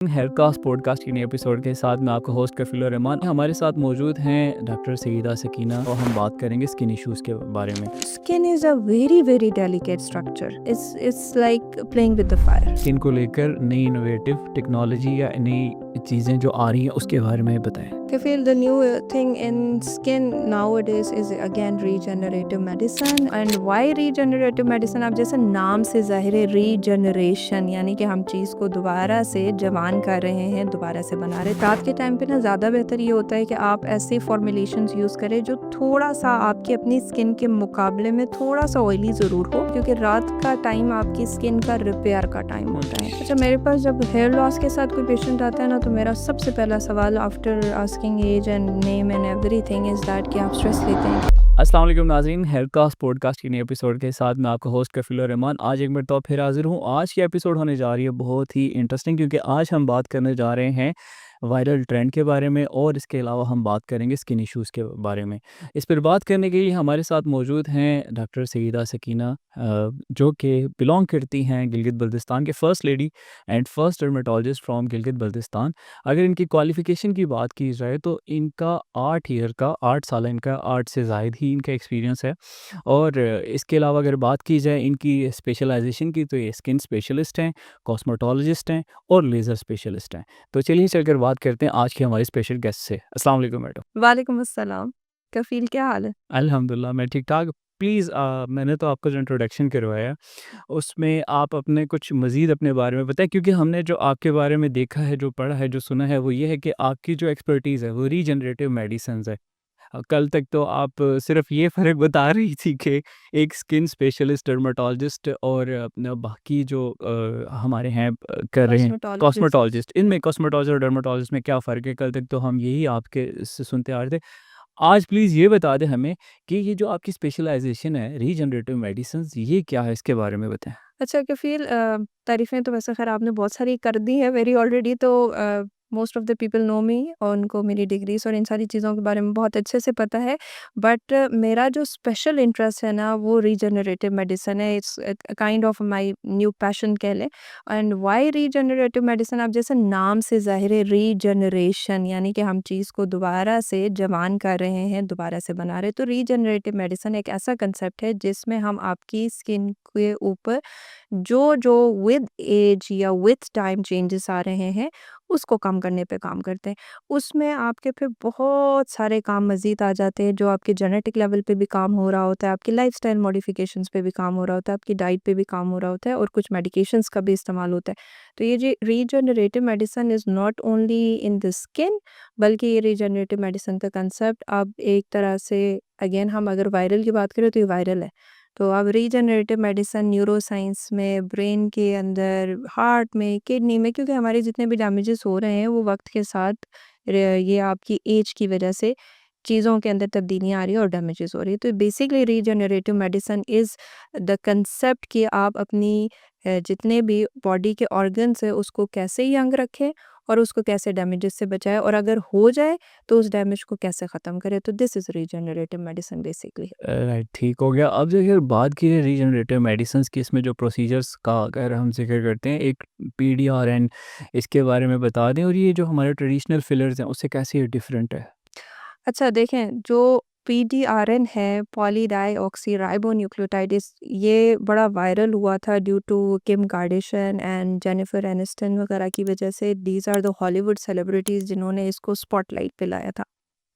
हेयरकास्ट podcast के नए episode के साथ मैं आपका होस्ट कफील रहमान। हमारे साथ मौजूद हैं डॉक्टर सईदा सकीना और हम बात करेंगे स्किन इश्यूज़ के बारे में। Skin is a very delicate structure. It's like playing with the fire. Skin को लेकर नई इनोवेटिव टेक्नोलॉजी या नई चीज़ें जो आ रही हैं उसके बारे में बताएं। I feel the new thing in skin nowadays is again regenerative medicine. And why regenerative medicine? आप जैसे नाम से ज़ाहिर है रीजनरेशन, यानी कि हम चीज़ को दोबारा से जवान कर रहे हैं, दोबारा से बना रहे हैं। रात के टाइम पे ना ज़्यादा बेहतर ये होता है कि आप ऐसे फॉर्मुलेशंस यूज़ करें जो थोड़ा सा आपकी अपनी स्किन के मुकाबले में थोड़ा सा ऑयली ज़रूर हो, क्योंकि रात का टाइम आपकी स्किन का रिपेयर का टाइम होता है। अच्छा, मेरे पास जब हेयर लॉस के साथ कोई पेशेंट आता है ना, तो मेरा सबसे पहला सवाल after asking age and name and everything is that कि आप स्ट्रेस लेते हैं। अस्सलाम वालेकुम नाज़रीन, हेयरकास्ट पॉडकास्ट के नए एपिसोड के साथ मैं आपका होस्ट कफील रहमान आज एक बार तो फिर हाजिर हूँ। आज की एपिसोड होने जा रही है बहुत ही इंटरेस्टिंग, क्योंकि आज हम बात करने जा रहे हैं वायरल ट्रेंड के बारे में और इसके अलावा हम बात करेंगे स्किन इश्यूज़ के बारे में। इस पर बात करने के लिए हमारे साथ मौजूद हैं डॉक्टर सईदा सकीना, जो कि बिलोंग करती हैं गिलगित बल्तिस्तान के first lady and first dermatologist from Gilgit Baltistan. अगर इनकी क्वालिफ़िकेशन की बात की जाए तो इनका 8 साल इनका 8 से ज़ायद ही इनका एक्सपीरियंस है। और इसके अलावा अगर बात की जाए इनकी स्पेशलाइजेशन की, तो ये स्किन स्पेशलिस्ट हैं, कॉस्मेटोलॉजिस्ट हैं और लेज़र स्पेशलिस्ट हैं। तो चलिए चलकर बात करते हैं आज के हमारे स्पेशल गेस्ट से। अस्सलाम वालेकुम मैडम। वालेकुम अस्सलाम। कफील, क्या हाल है? अल्हम्दुलिल्लाह मैं ठीक-ठाक। प्लीज़ मैंने तो आपको जो इंट्रोडक्शन करवाया, उसमें आप अपने कुछ मज़ीद अपने बारे में बताएँ, क्योंकि हमने जो आपके बारे में देखा है, जो पढ़ा है, जो सुना है, वो ये है कि आपकी जो एक्सपर्टीज़ है, वो रीजनरेटिव मेडिसिन्स है। कल तक तो आप सिर्फ़ ये फ़र्क बता रही थी कि एक स्किन स्पेशलिस्ट, डर्मेटोलॉजिस्ट और अपना बाकी जो हमारे हैं कर रहे हैं कॉस्मेटोलॉजिस्ट। कॉस्मेटोलॉजिस्ट। इनमें कॉस्मेटोलॉजिस्ट और डर्मेटोलॉजिस्ट में क्या फ़र्क है? कल तक तो हम यही आपके से सुनते आ रहे थे। आज प्लीज़ ये बता दें हमें कि ये जो आपकी स्पेशलाइज़ेशन है रीजनरेटिव मेडिसिन्स, ये क्या है? इसके बारे में बताएँ। अच्छा कफ़ील, तारीफ़ें तो वैसे ख़ैर आपने बहुत सारी कर दी हैं मेरी ऑलरेडी, तो most of the people know me और उनको मेरी डिग्रीज़ और इन सारी चीज़ों के बारे में बहुत अच्छे से पता है। बट मेरा जो स्पेशल इंटरेस्ट है ना, वो रीजनरेटिव मेडिसिन है। It's kind of my new passion कह लें। And why regenerative medicine? आप जैसे नाम से ज़ाहिर है रीजनरेशन, यानी कि हम चीज़ को दोबारा से जवान कर रहे हैं, दोबारा से बना रहे हैं। तो रीजनरेटिव मेडिसिन एक ऐसा कंसेप्ट है जिसमें हम आपकी स्किन के ऊपर जो विद एज या विथ टाइम चेंजेस आ रहे हैं, उसको कम करने पे काम करते हैं। उसमें आपके फिर बहुत सारे काम मज़ीद आ जाते हैं, जो आपके जेनेटिक लेवल पे भी काम हो रहा होता है, आपकी लाइफ़स्टाइल मॉडिफ़िकेशंस पे भी काम हो रहा होता है, आपकी डाइट पे भी काम हो रहा होता है और कुछ मेडिकेशंस का भी इस्तेमाल होता है। तो ये जो regenerative medicine is not only in the skin, बल्कि ये रीजनरेटिव मेडिसिन का कंसेप्ट अब एक तरह से, अगेन हम अगर वायरल की बात करें तो ये वायरल है। तो अब रीजनरेटिव मेडिसिन न्यूरोसाइंस में, ब्रेन के अंदर, हार्ट में, किडनी में, क्योंकि हमारे जितने भी डैमेजेस हो रहे हैं वो वक्त के साथ ये आपकी एज की वजह से चीज़ों के अंदर तब्दीलियाँ आ रही है और डैमेजेस हो रही है। तो basically regenerative medicine is the concept कि आप अपनी जितने भी बॉडी के ऑर्गन्स है उसको कैसे यंग रखें और उसको कैसे डैमेजेस से बचाएं, और अगर हो जाए तो उस डैमेज को कैसे ख़त्म करें। तो this is regenerative medicine basically. Right, ठीक हो गया। अब जो अगर बात की जाए रीजनरेटिव मेडिसिन्स की, इसमें जो प्रोसीजर्स का अगर हम ज़िक्र करते हैं, एक पीडीआरएन, इसके बारे में बता दें, और ये जो हमारे ट्रेडिशनल फिलर्स हैं उससे कैसे ये डिफरेंट है? अच्छा देखें, जो पीडीआरएन है, पॉली डाई ऑक्सी राइबोन्यूक्लियोटाइड, ये बड़ा वायरल हुआ था due to Kim Kardashian and Jennifer Aniston वगैरह की वजह से। These are the Hollywood celebrities जिन्होंने इसको स्पॉटलाइट पे लाया था।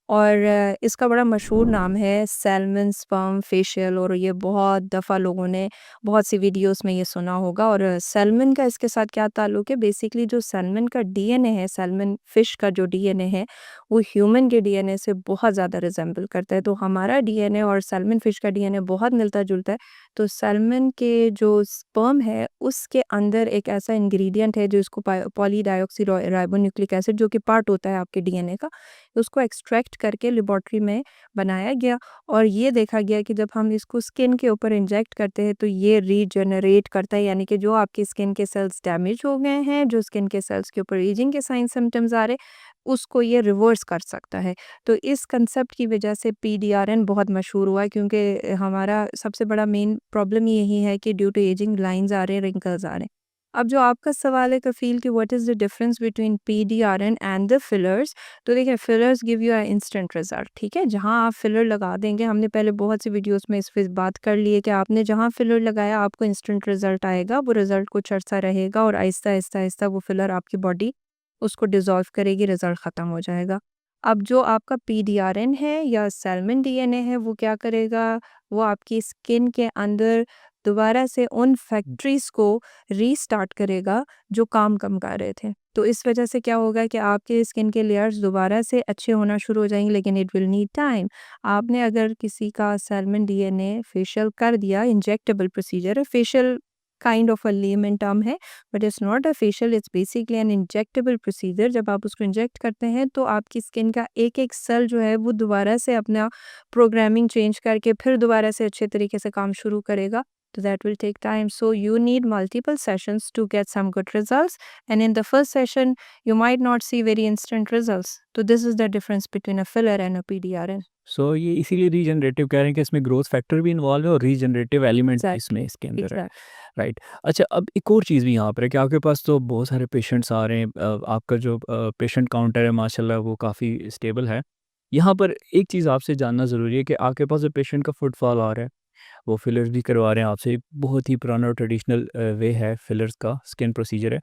और इसका बड़ा मशहूर नाम है सैल्मन स्पर्म फेशियल, और ये बहुत दफ़ा लोगों ने बहुत सी वीडियोस में ये सुना होगा। और सैल्मन का इसके साथ क्या ताल्लुक है? बेसिकली जो सैल्मन का डीएनए है, सैल्मन फिश का जो डीएनए है, वो ह्यूमन के डीएनए से बहुत ज़्यादा रिजेंबल करता है। तो हमारा डीएनए और सैल्मन फिश का डीएनए बहुत मिलता-जुलता है। तो सैल्मन के जो स्पर्म है, उसके अंदर एक ऐसा इंग्रीडिएंट है जो इसको पॉली डाइऑक्सी राइबोन्यूक्लिक एसिड, जो कि पार्ट होता है आपके डीएनए का, उसको एक्सट्रैक्ट करके लेबॉर्ट्री में बनाया गया। और ये देखा गया कि जब हम इसको स्किन के ऊपर इंजेक्ट करते हैं तो ये रीजनरेट करता है, यानी कि जो आपकी स्किन के सेल्स डैमेज हो गए हैं, जो स्किन के सेल्स के ऊपर एजिंग के साइन सिम्टम्स आ रहे, उसको ये रिवर्स कर सकता है। तो इस कंसेप्ट की वजह से पीडीआरएन बहुत मशहूर हुआ, क्योंकि हमारा सबसे बड़ा मेन प्रॉब्लम यही है कि ड्यू टू एजिंग लाइंस आ रहे हैं, रिंकल्स आ रहे हैं। अब जो आपका सवाल है कफ़ील कि what is the difference between PDRN and the fillers, तो देखिए fillers give you a instant result, ठीक है? जहाँ आप फिलर लगा देंगे, हमने पहले बहुत सी वीडियोज़ में इस पे बात कर ली है कि आपने जहाँ फिलर लगाया आपको इंस्टेंट रिज़ल्ट आएगा, वो रिज़ल्ट कुछ अर्सा रहेगा और आहिस्ता-आहिस्ता वो फिलर आपकी बॉडी उसको डिज़ॉल्व करेगी, रिज़ल्ट ख़त्म हो जाएगा। अब जो आपका पीडीआरएन है या सेलमन डीएनए है, वो क्या करेगा, वो आपकी स्किन के अंदर दोबारा से उन फैक्ट्रीज़ को रीस्टार्ट करेगा जो काम कम कर रहे थे। तो इस वजह से क्या होगा कि आपके स्किन के लेयर्स दोबारा से अच्छे होना शुरू हो जाएँगे, लेकिन इट विल नीड टाइम। आपने अगर किसी का सेलमन डीएनए फेशियल कर दिया, इंजेक्टेबल प्रोसीजर है, facial kind of a layman term है, but it's not a facial, it's basically an injectable procedure. जब आप उसको इंजेक्ट करते हैं तो आपकी स्किन का एक-एक सेल जो है वो दोबारा से अपना प्रोग्रामिंग चेंज करके फिर दोबारा से अच्छे तरीके से काम शुरू करेगा। So that will take time. So you need multiple sessions to get some good results. And in the first session, you might not see very instant results. So this is the difference between a filler and a PDRN. सो ये इसीलिए regenerative कह रहे हैं कि इसमें growth factor भी involve है और रीजनरेटिव एलिमेंट भी Exactly. इसमें इसके अंदर है, Exactly. राइट? अच्छा, अब एक और चीज़ भी यहाँ पर है कि आपके पास तो बहुत सारे पेशेंट्स आ रहे हैं, आपका जो पेशेंट काउंटर है माशाल्लाह वो काफ़ी स्टेबल है। यहाँ पर एक चीज़ आपसे जानना ज़रूरी है कि आपके पास जो पेशेंट का फुटफॉल आ रहा है, वो फिलर्स भी करवा रहे हैं आपसे, एक बहुत ही पुराना और ट्रेडिशनल वे है फिलर्स का, स्किन प्रोसीजर है।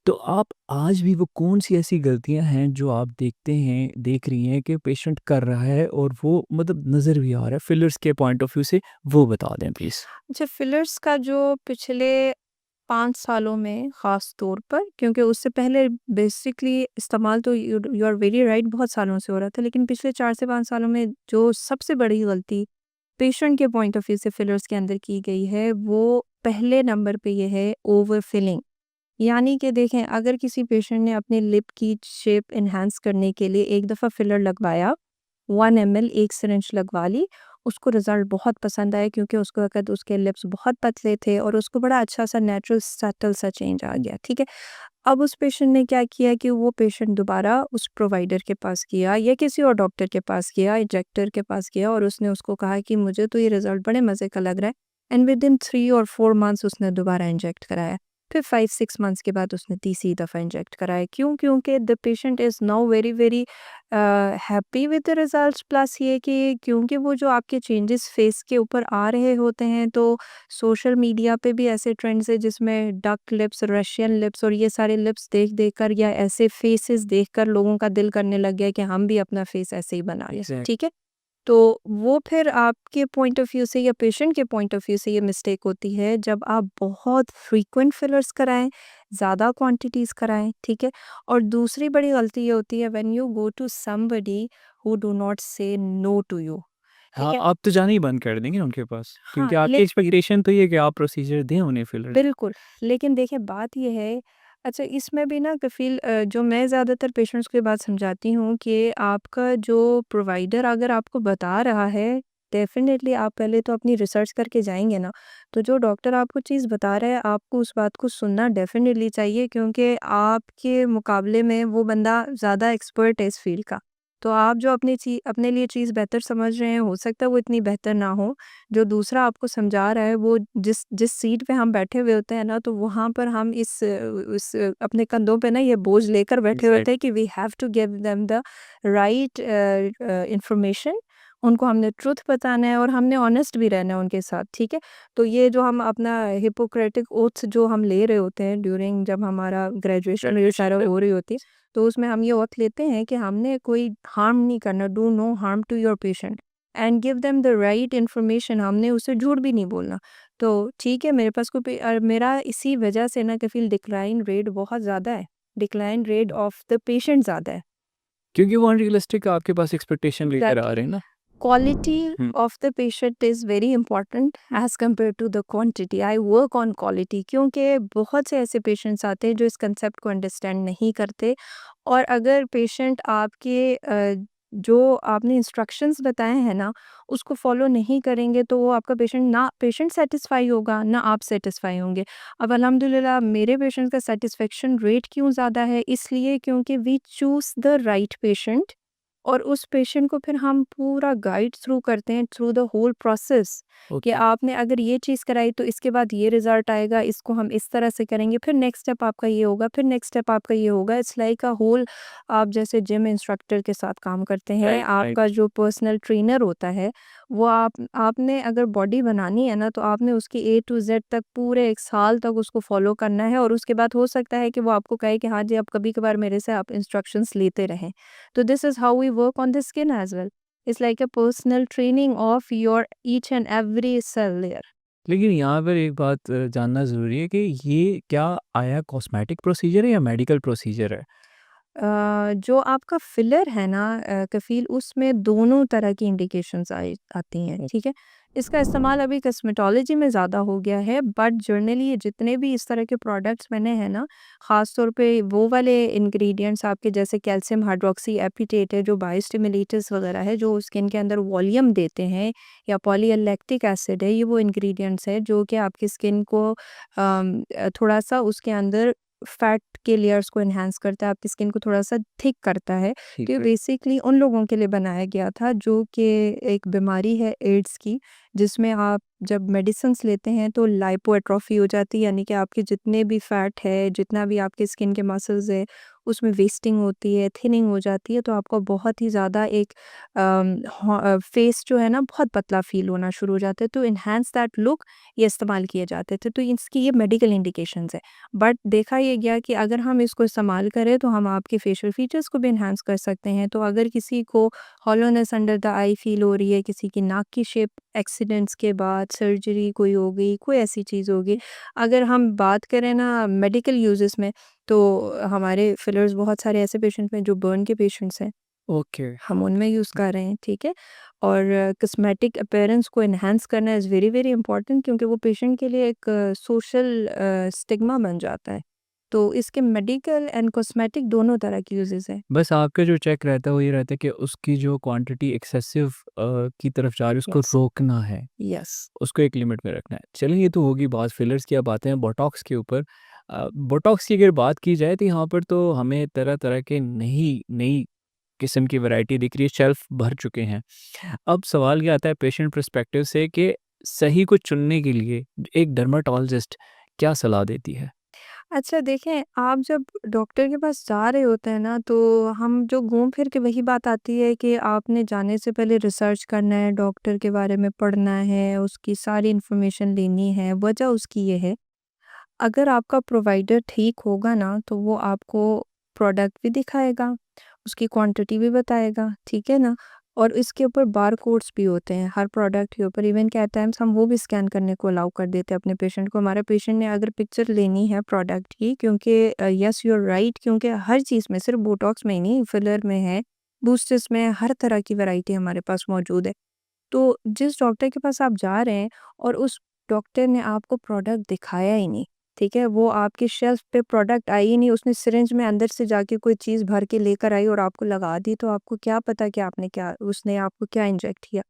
तो आप आज भी वो कौन-सी ऐसी गलतियाँ हैं जो आप देख रही हैं कि पेशेंट कर रहा है और वो मतलब नज़र भी आ रहा है फिलर्स के पॉइंट ऑफ व्यू से, वो बता दें प्लीज़? अच्छा, फिलर्स का जो पिछले 5 सालों में ख़ास तौर पर, क्योंकि उससे पहले बेसिकली इस्तेमाल तो यू आर वेरी राइट बहुत सालों से हो रहा था, लेकिन पिछले 4 से 5 सालों में जो सबसे बड़ी गलती पेशेंट के पॉइंट ऑफ व्यू से फिलर्स के अंदर की गई है, वो पहले नंबर पे ये है ओवर फिलिंग। यानी कि देखें, अगर किसी पेशेंट ने अपने लिप की शेप एनहांस करने के लिए एक दफ़ा फिलर लगवाया, 1 ml एक सिरिंज लगवा ली, उसको रिज़ल्ट बहुत पसंद आया क्योंकि उसको वक़्त उसके लिप्स बहुत पतले थे और उसको बड़ा अच्छा-सा नेचुरल सटल सा चेंज आ गया, ठीक है? अब उस पेशेंट ने क्या किया कि वो पेशेंट दोबारा उस प्रोवाइडर के पास गया या किसी और डॉक्टर के पास गया, इंजेक्टर के पास गया और उसने उसको कहा कि मुझे तो ये रिज़ल्ट बड़े मज़े का लग रहा है, एंड विदिन 3 और 4 मंथ्स उसने दोबारा इंजेक्ट कराया। फिर 5-6 मंथ्स के बाद उसने तीसरी दफ़ा इंजेक्ट कराया। क्यों? क्योंकि the patient is now very very happy with the results, plus ये कि क्योंकि वो जो आपके चेंजेस फेस के ऊपर आ रहे होते हैं, तो सोशल मीडिया पे भी ऐसे ट्रेंड्स है जिसमें डक लिप्स, रशियन लिप्स और ये सारे लिप्स देख कर या ऐसे फेसेस देखकर लोगों का दिल करने लग गया कि हम भी अपना फेस ऐसे ही बना लें, एग्ज़ैक्ट ठीक है? तो वो फिर आपके पॉइंट ऑफ व्यू से या पेशेंट के पॉइंट ऑफ व्यू से ये मिस्टेक होती है जब आप बहुत फ्रीक्वेंट फिलर्स कराएं, ज़्यादा क्वांटिटीज़ कराएं, ठीक है? और दूसरी बड़ी गलती ये होती है when you go to somebody who do not say no to you, ठीक हाँ, है? आप तो जाना ही बंद कर देंगे उनके पास, हाँ, क्योंकि आपकी एक्सपेक्टेशन तो ये है कि आप प्रोसीजर दें उन्हें फिलर। बिल्कुल, लेकिन देखिए बात ये है, अच्छा इसमें भी ना कफ़ील जो मैं ज़्यादातर पेशेंट्स को ये बात समझाती हूँ कि आपका जो प्रोवाइडर अगर आपको बता रहा है, डेफ़िनेटली आप पहले तो अपनी रिसर्च करके जाएँगे ना, तो जो डॉक्टर आपको चीज़ बता रहा है, आपको उस बात को सुनना डेफ़िनेटली चाहिए क्योंकि आपके मुकाबले में वो बंदा ज़्यादा एक्सपर्ट है इस फ़ील्ड का। तो आप जो अपने लिए चीज़ बेहतर समझ रहे हैं, हो सकता है वो इतनी बेहतर ना हो। जो दूसरा आपको समझा रहा है वो जिस जिस सीट पे हम बैठे हुए होते हैं ना, तो वहाँ पर हम अपने कंधों पे ना ये बोझ लेकर बैठे हुए होते हैं एग्ज़ैक्ट कि we have to give them the right information. उनको हमने ट्रुथ बताना है और हमने ऑनेस्ट भी रहना है उनके साथ, ठीक है? तो ये जो हम अपना हिपोक्रेटिक ओथ्स जो हम ले रहे होते हैं ड्यूरिंग जब हमारा ग्रेजुएशन ये सारा हो रही होती है, तो उसमें हम ये ओथ लेते हैं कि हमने कोई हार्म नहीं करना, do no harm to your patient and give them the right information, हमने उसे झूठ भी नहीं बोलना। तो ठीक है, मेरे पास मेरा इसी वजह से ना कफ़ील डिक्लाइन रेट बहुत ज़्यादा है, decline rate of the patient ज़्यादा है। क्योंकि वो अनरियलिस्टिक आपके पास एक्सपेक्टेशन लेकर आ एग्ज़ैक्टली। रहे हैं ना। क्वालिटी हुँ। Of the patient is very important as compare to the quantity. I work on quality क्योंकि बहुत से ऐसे पेशेंट्स आते हैं जो इस कंसेप्ट को अंडरस्टैंड नहीं करते, और अगर पेशेंट आपके जो आपने इंस्ट्रक्शंस बताए हैं ना, उसको फॉलो नहीं करेंगे तो वो आपका पेशेंट सेटिस्फाई होगा, ना आप सेटिस्फाई होंगे। अब अल्हम्दुलिल्लाह मेरे पेशेंट का सेटिस्फेक्शन रेट क्यों ज़्यादा है? इसलिए क्योंकि we choose the right patient और उस पेशेंट को फिर हम पूरा गाइड थ्रू करते हैं थ्रू द होल प्रोसेस कि ओके, आपने अगर ये चीज़ कराई तो इसके बाद ये रिज़ल्ट आएगा, इसको हम इस तरह से करेंगे, फिर नेक्स्ट स्टेप आपका ये होगा, फिर नेक्स्ट स्टेप आपका ये होगा। इट्स लाइक अ होल, आप जैसे जिम इंस्ट्रक्टर के साथ काम करते हैं, राइट, आपका राइट। जो पर्सनल ट्रेनर होता है, वो आपने अगर बॉडी बनानी है ना, तो आपने उसकी ए टू ज़ेड तक पूरे 1 साल तक उसको फ़ॉलो करना है और उसके बाद हो सकता है कि वो आपको कहे कि हाँ जी, अब कभी-कभार मेरे से आप इंस्ट्रक्शंस लेते रहें। So this is how we work on the skin as well. It's like a personal training of your each and every cell layer. लेकिन यहाँ पर एक बात जानना ज़रूरी है कि ये क्या आया कॉस्मेटिक प्रोसीजर है या मेडिकल प्रोसीजर है? जो आपका फिलर है ना कफ़ील, उसमें दोनों तरह की इंडिकेशंस आती हैं, ठीक है? इसका इस्तेमाल अभी कॉस्मेटोलॉजी में ज़्यादा हो गया है, बट जनरली ये जितने भी इस तरह के प्रोडक्ट्स बने हैं ना, ख़ास तौर पे वो वाले इंग्रेडिएंट्स आपके जैसे कैल्शियम हाइड्रॉक्सी एसीटेट है, जो बायोस्टिमुलेटर्स वगैरह है, जो स्किन के अंदर वॉल्यूम देते हैं, या पॉलीलैक्टिक एसिड है, ये वो इंग्रेडिएंट्स हैं जो कि आपकी स्किन को थोड़ा-सा उसके अंदर फैट के लेयर्स को एनहांस करता है, आपकी स्किन को थोड़ा-सा थिक करता है। तो ठीक ये है। बेसिकली उन लोगों के लिए बनाया गया था जो कि एक बीमारी है एड्स की, जिसमें आप जब मेडिसिन्स लेते हैं तो लाइपोएट्रोफी हो जाती है, यानी कि आपके जितने भी फैट है, जितना भी आपके स्किन के मसल्स है, उसमें वेस्टिंग होती है, थिनिंग हो जाती है, तो आपको बहुत ही ज़्यादा एक फेस जो है ना बहुत पतला फ़ील होना शुरू हो जाता है। तो एनहांस दैट लुक ये इस्तेमाल किए जाते थे। तो इसकी ये मेडिकल इंडिकेशंस है। बट देखा ये गया कि अगर हम इसको इस्तेमाल करें तो हम आपके फेशियल फीचर्स को भी एनहांस कर सकते हैं। तो अगर किसी को hollowness under the I feel हो रही है, किसी की नाक की शेप एक्सीडेंट्स के बाद सर्जरी कोई हो गई, कोई ऐसी चीज़ हो गई। अगर हम बात करें ना मेडिकल यूज़ेस में, तो हमारे फिलर्स बहुत सारे ऐसे पेशेंट में जो बर्न के पेशेंट्स हैं, ओके। हम उनमें यूज़ कर रहे हैं, ठीक है? और कॉस्मेटिक अपीयरेंस को एनहांस करना इज़ वेरी, वेरी इम्पोर्टेंट, क्योंकि वो पेशेंट के लिए एक सोशल स्टिग्मा बन जाता है। तो इसके मेडिकल एंड कॉस्मेटिक दोनों तरह के यूज़ेज़ हैं। बस आपका जो चेक रहता है वो ये रहता है कि उसकी जो क्वांटिटी एक्सेसिव की तरफ जा रही है उसको यस, रोकना है, यस, उसको एक लिमिट में रखना है। चलिए ये तो होगी बात फिलर्स की, अब आते हैं बोटॉक्स के ऊपर। बोटॉक्स की अगर बात की जाए तो यहाँ पर तो हमें तरह-तरह के नई नई किस्म की वैरायटी दिख रही है, शेल्फ भर चुके हैं। अब सवाल ये आता है पेशेंट पर्सपेक्टिव से कि सही को चुनने के लिए एक डर्माटोलॉजिस्ट क्या सलाह देती है? अच्छा देखें, आप जब डॉक्टर के पास जा रहे होते हैं ना, तो हम जो घूम फिर के वही बात आती है कि आपने जाने से पहले रिसर्च करना है, डॉक्टर के बारे में पढ़ना है, उसकी सारी इन्फॉर्मेशन लेनी है। वजह उसकी ये है, अगर आपका प्रोवाइडर ठीक होगा ना, तो वो आपको प्रोडक्ट भी दिखाएगा, उसकी क्वांटिटी भी बताएगा, ठीक है ना? और इसके ऊपर बारकोड्स भी होते हैं हर प्रोडक्ट के ऊपर। इवन कि एट टाइम्स हम वो भी स्कैन करने को अलाउ कर देते हैं अपने पेशेंट को। हमारे पेशेंट ने अगर पिक्चर लेनी है प्रोडक्ट की, क्योंकि यस यू आर राइट, क्योंकि हर चीज़ में, सिर्फ बोटॉक्स में ही नहीं, फिलर में है, बूस्टर्स में है, हर तरह की वैरायटी हमारे पास मौजूद है। तो जिस डॉक्टर के पास आप जा रहे हैं और उस डॉक्टर ने आपको प्रोडक्ट दिखाया ही नहीं, ठीक है? वो आपकी शेल्फ पे प्रोडक्ट आई ही नहीं, उसने सिरिंज में अंदर से जाके कोई चीज़ भर के लेकर आई और आपको लगा दी, तो आपको क्या पता कि आपने क्या, उसने आपको क्या इंजेक्ट किया?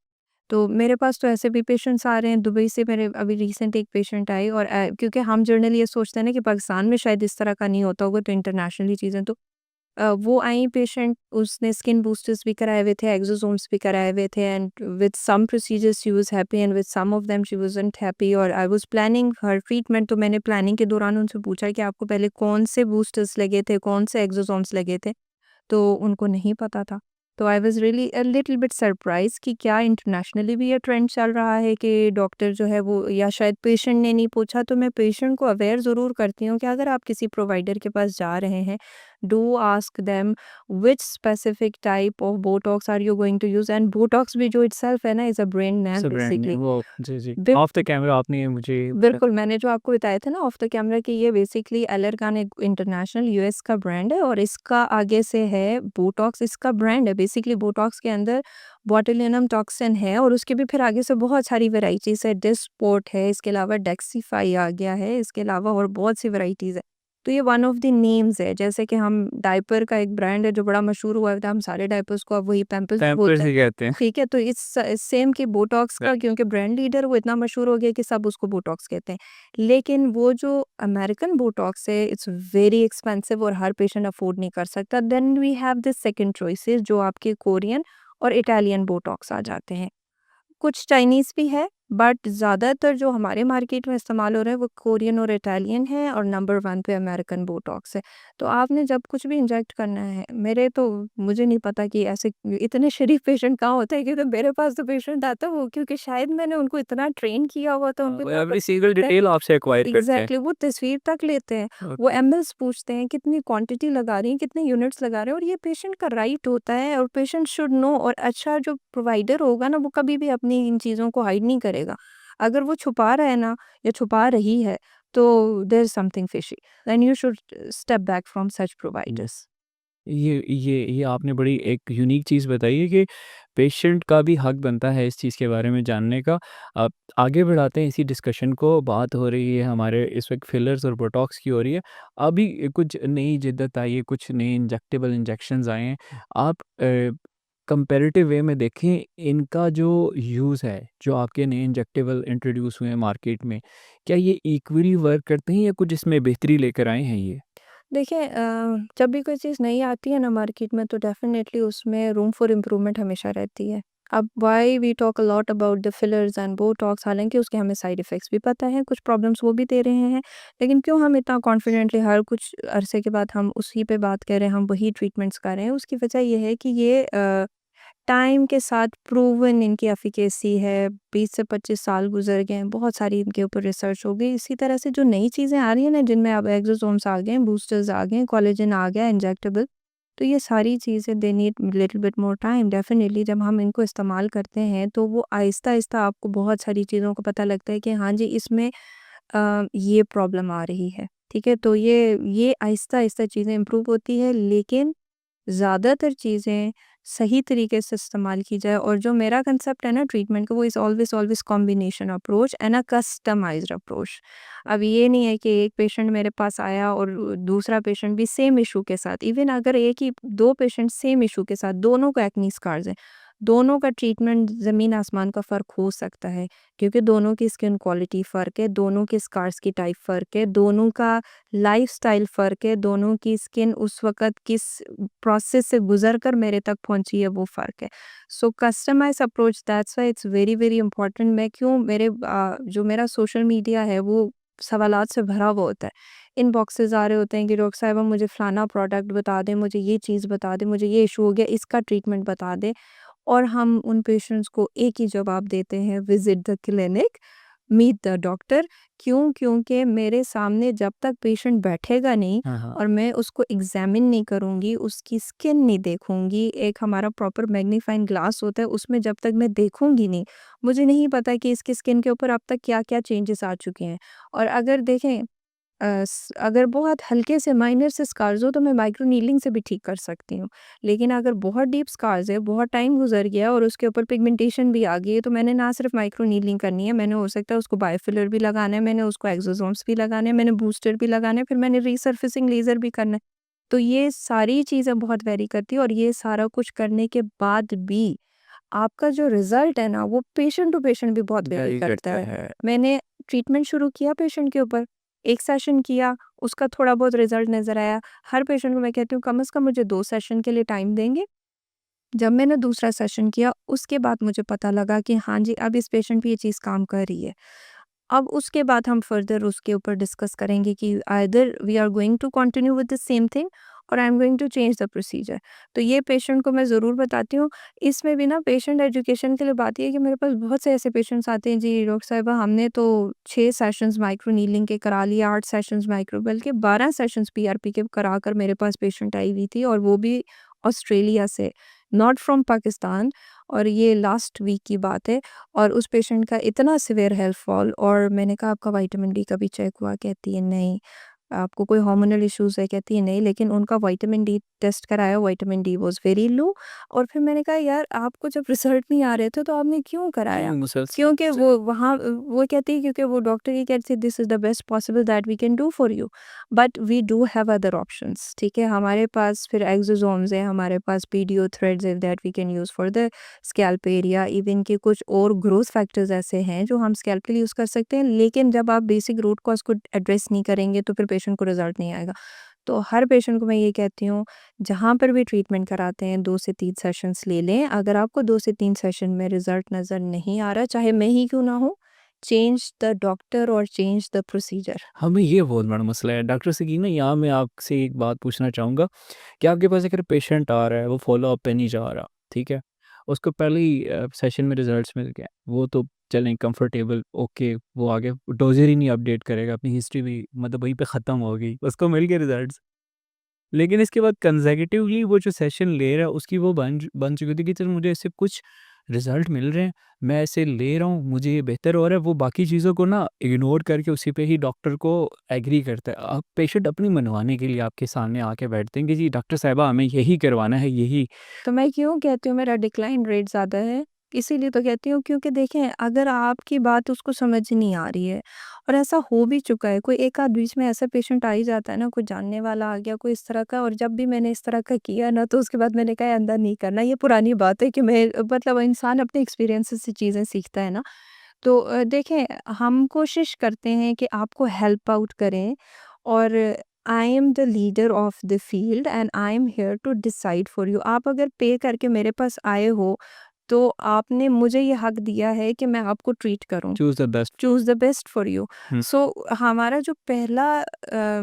तो मेरे पास तो ऐसे भी पेशेंट्स आ रहे हैं, दुबई से मेरे अभी रिसेंट एक पेशेंट आई, और क्योंकि हम जनरली ये सोचते हैं ना कि पाकिस्तान में शायद इस तरह का नहीं होता होगा, तो इंटरनेशनली चीज़ें तो वो आई पेशेंट, उसने स्किन बूस्टर्स भी कराए हुए थे, एक्सोसोम्स भी कराए हुए थे, and with some procedures she was happy and with some of them she wasn't happy, और I was planning her treatment. तो मैंने प्लानिंग के दौरान उनसे पूछा कि आपको पहले कौन से बूस्टर्स लगे थे, कौन से एक्सोसोम्स लगे थे? तो उनको नहीं पता था। तो I was really a little bit surprise कि क्या इंटरनेशनली भी ये ट्रेंड चल रहा है कि डॉक्टर जो है वो, या शायद पेशेंट ने नहीं पूछा। तो मैं पेशेंट को अवेयर ज़रूर करती हूँ कि अगर आप किसी प्रोवाइडर के पास जा रहे हैं, do ask them which specific type of botox are you going to use, and botox भी जो इटसेल्फ है ना, is a brand name it's a brand name basically. वो जी, जी। बिप ऑफ द कैमरा आपने ये मुझे बिल्कुल, मैंने जो आपको बताया था ना ऑफ द कैमरा कि ये बेसिकली एलर्गान एक इंटरनेशनल यूएस का ब्रांड है, और इसका आगे से है बोटॉक्स, इसका ब्रांड है। बेसिकली बोटॉक्स के अंदर बोtulinum टॉक्सिन है, और उसके भी फिर आगे से बहुत सारी वैराइटीज़ है, डिस्पोर्ट है, इसके अलावा डेक्सीफाई आ गया है, इसके अलावा और बहुत सी वैराइटीज़ है। तो ये वन ऑफ द नेम्स है। जैसे कि हम डायपर का एक ब्रांड है जो बड़ा मशहूर हुआ था, हम सारे डायपर्स को अब वही पैम्पर्स पैम्पर्स बोलते हैं। ही कहते हैं। ठीक है, तो इस सेम कि बोटॉक्स का राइट। क्योंकि ब्रांड लीडर वो इतना मशहूर हो गया कि सब उसको बोटॉक्स कहते हैं। लेकिन वो जो अमेरिकन बोटॉक्स है इट्स वेरी एक्सपेंसिव और हर पेशेंट अफोर्ड नहीं कर सकता। Then we have the second choices जो आपके कोरियन और इटालियन बोटॉक्स आ जाते हैं। कुछ चाइनीज़ भी है, बट ज़्यादातर जो हमारे मार्केट में इस्तेमाल हो रहा है वो कोरियन और इटालियन है और नंबर 1 पे अमेरिकन बोटॉक्स है। तो आपने जब कुछ भी इंजेक्ट करना है, मुझे नहीं पता कि ऐसे इतने शरीफ पेशेंट कहाँ होते हैं, क्योंकि मेरे पास तो पेशेंट आता है वो क्योंकि शायद मैंने उनको इतना ट्रेन किया हुआ था, उनको वो इतना एवरी पता सिंगल है। डिटेल आपसे एक्वायर करते हैं। एग्ज़ैक्टली, वो तस्वीर तक लेते हैं, वो ओके। एमएल्स पूछते हैं, कितनी क्वांटिटी लगा रही हैं, कितने यूनिट्स लगा रहे हैं, और ये पेशेंट का राइट होता है और पेशेंट शुड नो। और अच्छा जो प्रोवाइडर होगा ना, वो कभी भी अपनी इन चीज़ों को हाइड नहीं करेगा। अगर वो छुपा रहा है ना या छुपा रही है, तो there is something fishy, then you should step back from such providers. ये आपने बड़ी एक यूनिक चीज़ बताई है कि पेशेंट का भी हक बनता है इस चीज़ के बारे में जानने का। अब आगे बढ़ाते हैं इसी डिस्कशन को। बात हो रही है हमारे इस वक्त फिलर्स और बोटॉक्स की हो रही है। अभी कुछ नई जिद्दत आई है, कुछ नए इंजेक्टेबल इंजेक्शंस आए हैं। आप कंपैरेटिव वे में देखें, इनका जो यूज़ है, जो आपके नए इंजेक्टेबल इंट्रोड्यूस हुए हैं मार्केट में, क्या ये इक्वली वर्क करते हैं या कुछ इसमें बेहतरी लेकर आए हैं ये? देखिए, जब भी कोई चीज़ नई आती है ना मार्केट में, तो डेफ़िनेटली उसमें रूम फॉर इम्प्रूवमेंट हमेशा रहती है। अब why we talk a lot about the fillers and botox, हालाँकि उसके हमें साइड इफ़ेक्ट्स भी पता है, कुछ प्रॉब्लम्स वो भी दे रहे हैं। लेकिन क्यों हम इतना कॉन्फिडेंटली हर कुछ अरसे के बाद हम उसी पे बात कर रहे हैं, हम वही ट्रीटमेंट्स कर रहे हैं? उसकी वजह ये है कि ये टाइम के साथ प्रूवन इनकी एफ़िकेसी है। 20 से 25 साल गुज़र गए हैं, बहुत सारी इनके ऊपर रिसर्च हो गई। इसी तरह से जो नई चीज़ें आ रही हैं ना, जिनमें अब एक्सोसोम्स आ गए हैं, बूस्टर्स आ गए हैं, कोलेजन आ गया है इंजेक्टेबल, तो ये सारी चीज़ें they need little bit more time. Definitely जब हम इनको इस्तेमाल करते हैं, तो वो आहिस्ता-आहिस्ता आपको बहुत सारी चीज़ों का पता लगता है कि हाँ जी, इसमें ये प्रॉब्लम आ रही है। ठीक है? तो ये आहिस्ता-आहिस्ता चीज़ें इम्प्रूव होती है, लेकिन ज़्यादातर चीज़ें सही तरीके से इस्तेमाल की जाए। और जो मेरा कंसेप्ट है ना ट्रीटमेंट का, वो is always always combination approach and a customized approach. अब ये नहीं है कि एक पेशेंट मेरे पास आया और दूसरा पेशेंट भी सेम इशू के साथ, इवन अगर एक ही 2 पेशेंट सेम इशू के साथ, दोनों को एक्ने स्कार्स हैं, दोनों का ट्रीटमेंट ज़मीन आसमान का फ़र्क हो सकता है, क्योंकि दोनों की स्किन क्वालिटी फ़र्क है, दोनों के स्कार्स की टाइप फ़र्क है, दोनों का लाइफ़स्टाइल फ़र्क है, दोनों की स्किन उस वक़्त किस प्रोसेस से गुज़र कर मेरे तक पहुँची है, वो फ़र्क है। So customise approach, that's why it's very, very important. मैं क्यों जो मेरा सोशल मीडिया है वो सवालात से भरा हुआ होता है। इनबॉक्सेस आ रहे होते हैं कि डॉक्टर साहिबा मुझे फलाना प्रोडक्ट बता दें, मुझे ये चीज़ बता दें, मुझे ये इश्यू हो गया, इसका ट्रीटमेंट बता दें। और हम उन पेशेंट्स को एक ही जवाब देते हैं, visit the clinic, meet the doctor. क्यों? क्योंकि मेरे सामने जब तक पेशेंट बैठेगा नहीं हाँ, हाँ। और मैं उसको एग्ज़ामिन नहीं करूँगी, उसकी स्किन नहीं देखूँगी, एक हमारा प्रॉपर मैग्नीफाइंग ग्लास होता है, उसमें जब तक मैं देखूँगी नहीं, मुझे नहीं पता कि इसकी स्किन के ऊपर अब तक क्या-क्या चेंजेस आ चुके हैं। और अगर देखें, अगर बहुत हल्के से माइनर से स्कार्स हो, तो मैं माइक्रो नीडलिंग से भी ठीक कर सकती हूँ। लेकिन अगर बहुत डीप स्कार्स है, बहुत टाइम गुज़र गया और उसके ऊपर पिगमेंटेशन भी आ गई है, तो मैंने ना सिर्फ माइक्रो नीडलिंग करनी है, मैंने हो सकता है उसको बायोफिलर भी लगाना है, मैंने उसको एक्सोसोम्स भी लगाने हैं, मैंने बूस्टर भी लगाना है, फिर मैंने रीसर्फेसिंग लेज़र भी करना है। तो ये सारी चीज़ें बहुत वेरी करती है, और ये सारा कुछ करने के बाद भी आपका जो रिज़ल्ट है ना, वो पेशेंट टू पेशेंट भी बहुत वेरी वेरी करता करता है। है। मैंने ट्रीटमेंट शुरू किया पेशेंट के ऊपर, 1 सेशन किया, उसका थोड़ा बहुत रिज़ल्ट नज़र आया। हर पेशेंट को मैं कहती हूँ कम से कम मुझे 2 सेशन के लिए टाइम देंगे। जब मैंने दूसरा सेशन किया, उसके बाद मुझे पता लगा कि हाँ जी, अब इस पेशेंट पे ये चीज़ काम कर रही है। अब उसके बाद हम फर्दर उसके ऊपर डिस्कस करेंगे कि either we are going to continue with the same thing और I am going to change the procedure. तो ये पेशेंट को मैं ज़रूर बताती हूँ। इसमें भी ना पेशेंट एजुकेशन के लिए बात ये है कि मेरे पास बहुत से ऐसे पेशेंट्स आते हैं, जी डॉक्टर साहिबा हमने तो 6 सेशंस माइक्रो नीडलिंग के करा लिए, 8 सेशंस माइक्रो, बल्कि 12 सेशंस पीआरपी के करा कर मेरे पास पेशेंट आई हुई थी, और वो भी ऑस्ट्रेलिया से, नॉट फ्रॉम पाकिस्तान। और ये लास्ट वीक की बात है। और उस पेशेंट का इतना सिवियर हेल्थ फॉल, और मैंने कहा आपका विटामिन डी का भी चेक हुआ? कहती है नहीं। आपको कोई हार्मोनल इश्यूज़ है? कहती है नहीं, लेकिन उनका विटामिन डी टेस्ट कराया, vitamin D was very low. और फिर मैंने कहा यार आपको जब रिज़ल्ट नहीं आ रहे थे तो आपने क्यों कराया? क्यों मुसलसल क्योंकि वो वहाँ वो कहती है क्योंकि वो डॉक्टर ये कहते थे this is the best possible that we can do for you. But we do have other options, ठीक है? हमारे पास फिर एक्सोसोम्स हैं, हमारे पास पीडीओ थ्रेड्स हैं that we can use for the scalp area. Even कि कुछ और ग्रोथ फैक्टर्स ऐसे हैं जो हम स्कैल्प के लिए यूज़ कर सकते हैं, लेकिन जब आप बेसिक रूट कॉज़ को एड्रेस नहीं करेंगे तो फिर पेशेंट को रिज़ल्ट नहीं आएगा। तो हर पेशेंट को मैं ये कहती हूँ, जहाँ पर भी ट्रीटमेंट कराते हैं 2 से 3 सेशंस ले लें। अगर आपको 2 से 3 सेशन में रिज़ल्ट नज़र नहीं आ रहा, चाहे मैं ही क्यों ना हूँ, चेंज द डॉक्टर और चेंज द प्रोसीजर। हमें ये बहुत बड़ा मसला है। डॉक्टर सकीना, यहाँ मैं आपसे एक बात पूछना चाहूँगा कि आपके पास अगर पेशेंट आ रहा है, वो फ़ॉलो-अप पे नहीं जा रहा, ठीक है? उसको पहले ही सेशन में रिज़ल्ट्स मिल गए, वो तो चलें कंफर्टेबल, ओके, वो आगे डोज़र ही नहीं अपडेट करेगा, अपनी हिस्ट्री भी मतलब वहीं पे ख़त्म हो गई, उसको मिल गए रिज़ल्ट्स। लेकिन इसके बाद कंसेक्युटिवली वो जो सेशन ले रहा है, उसकी वो बन चुकी थी कि चल मुझे इससे कुछ रिज़ल्ट मिल रहे हैं, मैं इसे ले रहा हूँ, मुझे ये बेहतर हो रहा है। वो बाकी चीज़ों को ना इग्नोर करके उसी पे ही डॉक्टर को एग्री करता है। अब पेशेंट अपनी मनवाने के लिए आपके सामने आके बैठते हैं कि जी डॉक्टर साहिबा हमें यही करवाना है, यही। तो मैं क्यों कहती हूँ मेरा डिक्लाइन रेट ज़्यादा है? इसीलिए तो कहती हूँ क्योंकि देखें अगर आपकी बात उसको समझ नहीं आ रही है और ऐसा हो भी चुका है, कोई एक आध बीच में ऐसा पेशेंट आ ही जाता है ना, कोई जानने वाला आ गया, कोई इस तरह का, और जब भी मैंने इस तरह का किया ना तो उसके बाद मैंने कहा अंदर नहीं करना। ये पुरानी बात है कि मैं मतलब इंसान अपने एक्सपीरियंसेस से चीज़ें सीखता है ना। तो देखें हम कोशिश करते हैं कि आपको हेल्प आउट करें, और I am the leader of the field and I am here to decide for you. आप अगर पे करके मेरे पास आए हो तो आपने मुझे ये हक दिया है कि मैं आपको ट्रीट करूं, choose the best. Choose the best for you. हुँ। सो हमारा जो पहला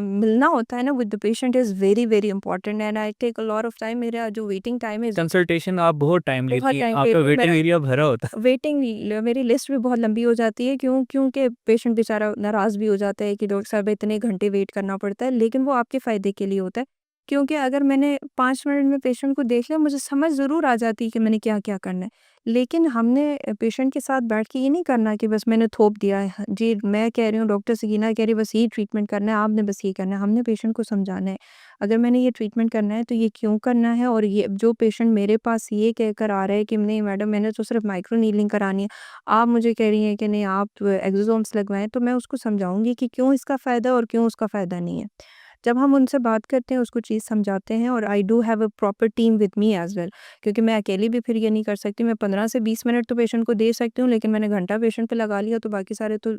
मिलना होता है ना with the patient is very very important and I take a lot of time. मेरा जो वेटिंग टाइम है कंसल्टेशन आप बहुत टाइम बहुत लेती हैं, टाइम आपका वेटिंग एरिया भरा होता है। मेरी लिस्ट भी बहुत लंबी हो जाती है। क्योंकि पेशेंट बेचारा नाराज़ भी हो जाता है कि डॉक्टर साहब इतने घंटे वेट करना पड़ता है, लेकिन वो आपके फ़ायदे के लिए होता है। क्योंकि अगर मैंने 5 मिनट में पेशेंट को देख लिया, मुझे समझ ज़रूर आ जाती है कि मैंने क्या-क्या करना है। लेकिन हमने पेशेंट के साथ बैठ के ये नहीं करना कि बस मैंने थोप दिया है। जी, मैं कह रही हूँ, डॉक्टर सकीना कह रही है बस ये ट्रीटमेंट करना है, आपने बस ये करना है। हमने पेशेंट को समझाना है, अगर मैंने ये ट्रीटमेंट करना है तो ये क्यों करना है, और ये जो पेशेंट मेरे पास ये कहकर आ रहा है कि नहीं मैडम मैंने तो सिर्फ माइक्रो नीडलिंग करानी है, आप मुझे कह रही हैं कि नहीं आप एक्सोसोम्स लगवाएं, तो मैं उसको समझाऊंगी कि क्यों इसका फ़ायदा और क्यों उसका फ़ायदा नहीं है। जब हम उनसे बात करते हैं, उसको चीज़ समझाते हैं, और I do have a proper team with me as well, क्योंकि मैं अकेली भी फिर ये नहीं कर सकती। मैं 15 से 20 मिनट तो पेशेंट को दे सकती हूँ, लेकिन मैंने घंटा पेशेंट पे लगा लिया तो बाकी सारे तो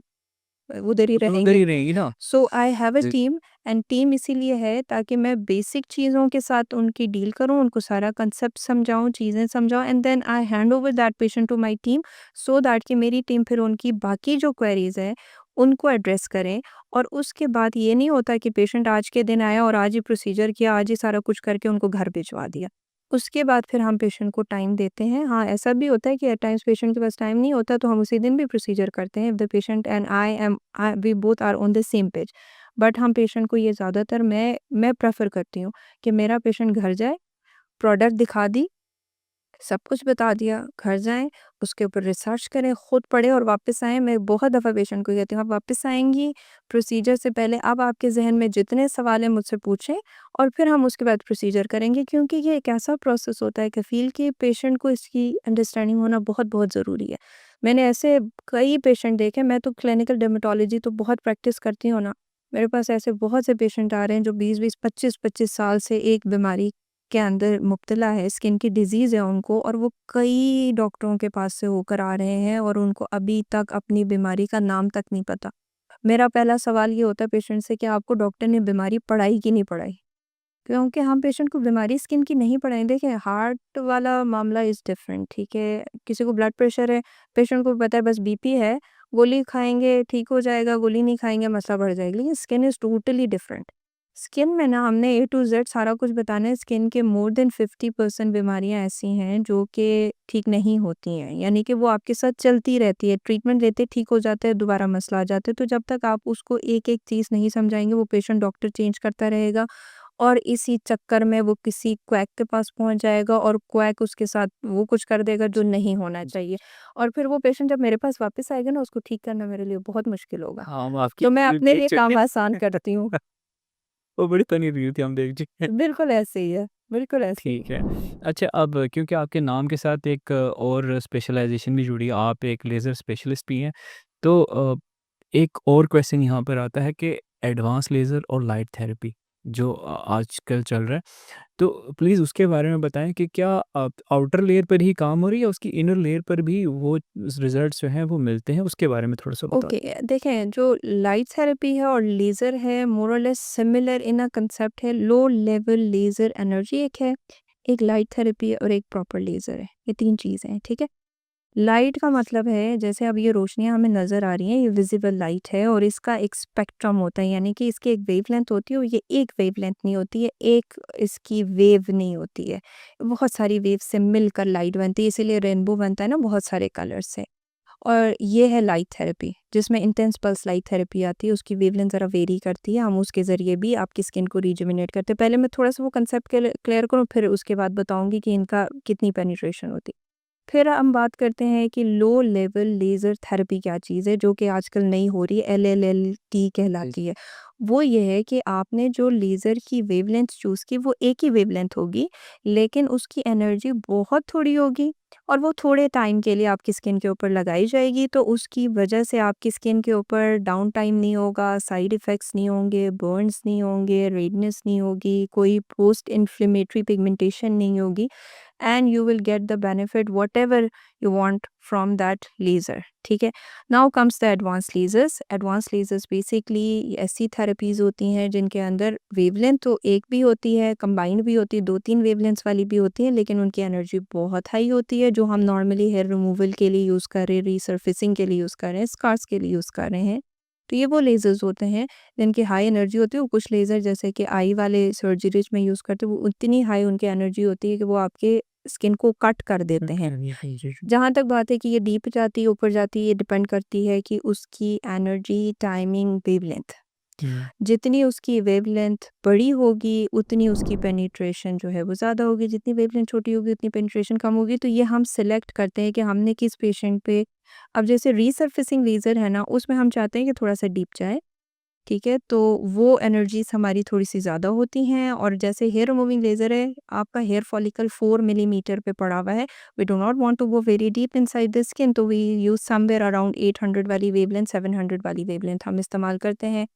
उधर ही तो उधर रहेंगे। ही रहेगी ना। सो आई हैव अ जी। टीम, एंड टीम इसीलिए है ताकि मैं बेसिक चीज़ों के साथ उनकी डील करूँ, उनको सारा कंसेप्ट समझाऊँ, चीज़ें समझाऊँ, and then I hand over that patient to my team, so that कि मेरी टीम फिर उनकी बाकी जो क्वेरीज़ हैं, उनको एड्रेस करें। और उसके बाद ये नहीं होता कि पेशेंट आज के दिन आया और आज ही प्रोसीजर किया, आज ही सारा कुछ करके उनको घर भिजवा दिया। उसके बाद फिर हम पेशेंट को टाइम देते हैं। हाँ, ऐसा भी होता है कि एट टाइम्स पेशेंट के पास टाइम नहीं होता तो हम उसी दिन भी प्रोसीजर करते हैं, if the patient and I we both are on the same page. But हम पेशेंट को ये ज़्यादातर मैं प्रेफ़र करती हूँ कि मेरा पेशेंट घर जाए, प्रोडक्ट दिखा दी, सब कुछ बता दिया, घर जाएँ, उसके ऊपर रिसर्च करें, खुद पढ़ें और वापस आएँ। मैं बहुत दफ़ा पेशेंट को कहती हूँ, आप वापस आएँगी, प्रोसीजर से पहले अब आपके ज़हन में जितने सवाल हैं मुझसे पूछें, और फिर हम उसके बाद प्रोसीजर करेंगे, क्योंकि ये एक ऐसा प्रोसेस होता है कफ़ील कि पेशेंट को इसकी अंडरस्टैंडिंग होना बहुत-बहुत ज़रूरी है। मैंने ऐसे कई पेशेंट देखे, मैं तो क्लिनिकल डर्मेटोलॉजी तो बहुत प्रैक्टिस करती हूँ ना, मेरे पास ऐसे बहुत से पेशेंट आ रहे हैं जो 20-20, 25-25 साल से एक बीमारी के अंदर मुब्तला है, स्किन की डिज़ीज़ है उनको, और वो कई डॉक्टरों के पास से होकर आ रहे हैं और उनको अभी तक अपनी बीमारी का नाम तक नहीं पता। मेरा पहला सवाल ये होता है पेशेंट से कि आपको डॉक्टर ने बीमारी पढ़ाई कि नहीं पढ़ाई? क्योंकि हम पेशेंट को बीमारी स्किन की नहीं पढ़ाएँ। देखिए हार्ट वाला मामला इज़ डिफरेंट, ठीक है? किसी को ब्लड प्रेशर है, पेशेंट को पता है बस बीपी है, गोली खाएँगे ठीक हो जाएगा, गोली नहीं खाएँगे मसला बढ़ जाएगा। लेकिन skin is totally different. Skin में ना हमने ए टू ज़ेड सारा कुछ बताना है। स्किन के मोर देन 50% बीमारियाँ ऐसी हैं जो कि ठीक नहीं होती हैं, यानी कि वो आपके साथ चलती रहती है, ट्रीटमेंट लेते ठीक हो जाते हैं, दोबारा मसला आ जाता है। तो जब तक आप उसको एक-एक चीज़ नहीं समझाएँगे, वो पेशेंट डॉक्टर चेंज करता रहेगा, और इसी चक्कर में वो किसी क्वैक के पास पहुँच जाएगा और क्वैक उसके साथ वो कुछ कर देगा जो नहीं होना चाहिए। और फिर वो पेशेंट जब मेरे पास वापस आएगा ना, उसको ठीक करना मेरे लिए बहुत मुश्किल होगा। हाँ, हम आपकी तो मैं अपने एक लिए छोटे काम आसान करती हूँ। वो बड़ी फ़नी रील थी, हम देख चुके हैं। बिल्कुल ऐसे ही है, बिल्कुल ऐसे ही ठीक है। अच्छा, अब क्योंकि आपके नाम के साथ एक और स्पेशलाइज़ेशन भी जुड़ी है, आप एक लेज़र स्पेशलिस्ट भी हैं, तो एक और क्वेश्चन यहाँ पर आता है कि एडवांस लेज़र और लाइट थेरेपी जो आजकल चल रहा है, तो प्लीज़ उसके बारे में बताएँ कि क्या आउटर लेयर पर ही काम हो रही है या उसकी इनर लेयर पर भी वो रिज़ल्ट्स जो हैं वो मिलते हैं? उसके बारे में थोड़ा-सा बता ओके। देखें, जो लाइट थेरेपी है और लेज़र है मोर और less similar in a concept है। लो लेवल लेज़र एनर्जी एक है, एक लाइट थेरेपी है और एक प्रॉपर लेज़र है। ये 3 चीज़ें हैं, ठीक है? लाइट का मतलब है जैसे अब ये रोशनियाँ हमें नज़र आ रही हैं, ये विज़िबल लाइट है और इसका एक स्पेक्ट्रम होता है, यानी कि इसकी एक वेवलेंथ होती है और ये एक वेवलेंथ नहीं होती है, एक इसकी वेव नहीं होती है। बहुत सारी वेव से मिलकर लाइट बनती है, इसीलिए रेनबो बनता है ना बहुत सारे कलर्स से। और ये है लाइट थेरेपी, जिसमें इंटेंस पल्स लाइट थेरेपी आती है, उसकी वेवलेंथ ज़रा वेरी करती है, हम उसके ज़रिए भी आपकी स्किन को रिजुविनेट करते हैं। पहले मैं थोड़ा-सा वो कंसेप्ट क्लियर करूँ, फिर उसके बाद बताऊँगी कि इनका कितनी पेनिट्रेशन होती है। फिर हम बात करते हैं कि लो लेवल लेज़र थेरेपी क्या चीज़ है, जो कि आजकल नई हो रही है, एलएलएलटी कहलाती है। वो ये है कि आपने जो लेज़र की वेवलेंथ चूज़ की, वो एक ही वेवलेंथ होगी, लेकिन उसकी एनर्जी बहुत थोड़ी होगी और वो थोड़े टाइम के लिए आपकी स्किन के ऊपर लगाई जाएगी, तो उसकी वजह से आपकी स्किन के ऊपर डाउन टाइम नहीं होगा, साइड इफ़ेक्ट्स नहीं होंगे, बर्न्स नहीं होंगे, रेडनेस नहीं होगी, कोई पोस्ट इन्फ्लेमेटरी पिगमेंटेशन नहीं होगी, and you will get the benefit whatever you want from that laser. ठीक है? Now comes the advanced lasers. Advanced lasers basically ऐसी थेरेपीज होती हैं जिनके अंदर वेवलेंथ तो एक भी होती है, कंबाइंड भी होती है, 2-3 वेवलेंथ्स वाली भी होती है, लेकिन उनकी एनर्जी बहुत हाई होती है, जो हम नॉर्मली हेयर रिमूवल के लिए यूज़ कर रहे हैं, रिसर्फेसिंग के लिए यूज़ कर रहे हैं, स्कार्स के लिए यूज़ कर रहे हैं। तो ये वो लेज़र्स होते हैं जिनकी हाई एनर्जी होती है, और कुछ लेज़र जैसे कि आई वाले सर्जरीज में यूज़ करते हैं, वो उतनी हाई उनकी एनर्जी होती है कि वो आपके स्किन को कट कर देते हैं। जहाँ तक बात है कि ये डीप जाती है, ऊपर जाती है, ये डिपेंड करती है कि उसकी एनर्जी, टाइमिंग, वेवलेंथ। जितनी उसकी वेवलेंथ बड़ी होगी, उतनी उसकी पेनिट्रेशन जो है वो ज़्यादा होगी, जितनी वेवलेंथ छोटी होगी, उतनी पेनिट्रेशन कम होगी। तो ये हम सेलेक्ट करते हैं कि हमने किस पेशेंट पे। अब जैसे रीसर्फेसिंग लेज़र है ना, उसमें हम चाहते हैं कि थोड़ा-सा डीप जाए। ठीक है? तो वो एनर्जीज़ हमारी थोड़ी-सी ज़्यादा होती हैं, और जैसे हेयर रिमूविंग लेज़र है, आपका हेयर फॉलिकल 4 मिलीमीटर पे पड़ा हुआ है। We do not want to go very deep inside the skin, तो वी यूज़ समवेयर अराउंड 800 वाली वेवलेंथ, 700 वाली वेवलेंथ हम इस्तेमाल करते हैं।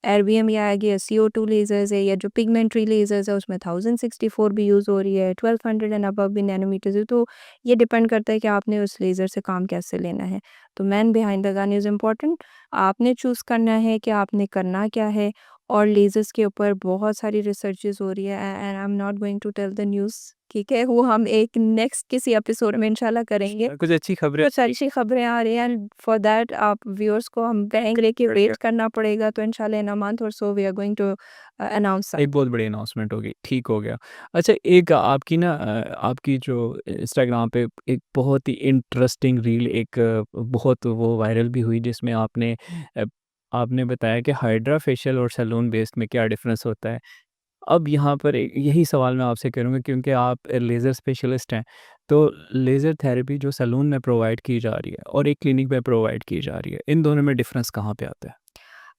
एरबीएम या आ गया, CO2 लेज़र्स है, या जो पिगमेंटरी लेज़र्स है उसमें 1064 भी यूज़ हो रही है, 1200 एंड अबव भी नैनोमीटर्स है। तो ये डिपेंड करता है कि आपने उस लेज़र से काम कैसे लेना है। तो man behind the gun is important. आपने चूज़ करना है कि आपने करना क्या है, और लेज़र्स के ऊपर बहुत सारी रिसर्चेज़ हो रही है, and I am not going to tell the news, ठीक है? वो हम एक नेक्स्ट किसी एपिसोड में इंशाल्लाह करेंगे। कुछ अच्छी खबरें। कुछ अच्छी खबरें आ रही हैं, एंड फॉर दैट आप व्यूअर्स को हम कहेंगे कि वेट करना पड़ेगा, तो इंशाल्लाह इन अ मंथ और so we are going to announce एक बहुत बड़ी अनाउंसमेंट होगी, ठीक हो गया। अच्छा, एक आपकी ना आपकी जो इंस्टाग्राम पे एक बहुत ही इंटरेस्टिंग रील एक बहुत वो वायरल भी हुई जिसमें अ, आपने बताया कि हाइड्रा फेशियल और सैलून बेस्ड में क्या डिफ़रेंस होता है। अब यहाँ पर यही सवाल मैं आपसे करूँगा क्योंकि आप लेज़र स्पेशलिस्ट हैं, तो लेज़र थेरेपी जो सैलून में प्रोवाइड की जा रही है और एक क्लिनिक में प्रोवाइड की जा रही है, इन दोनों में डिफ़रेंस कहाँ पे आता है?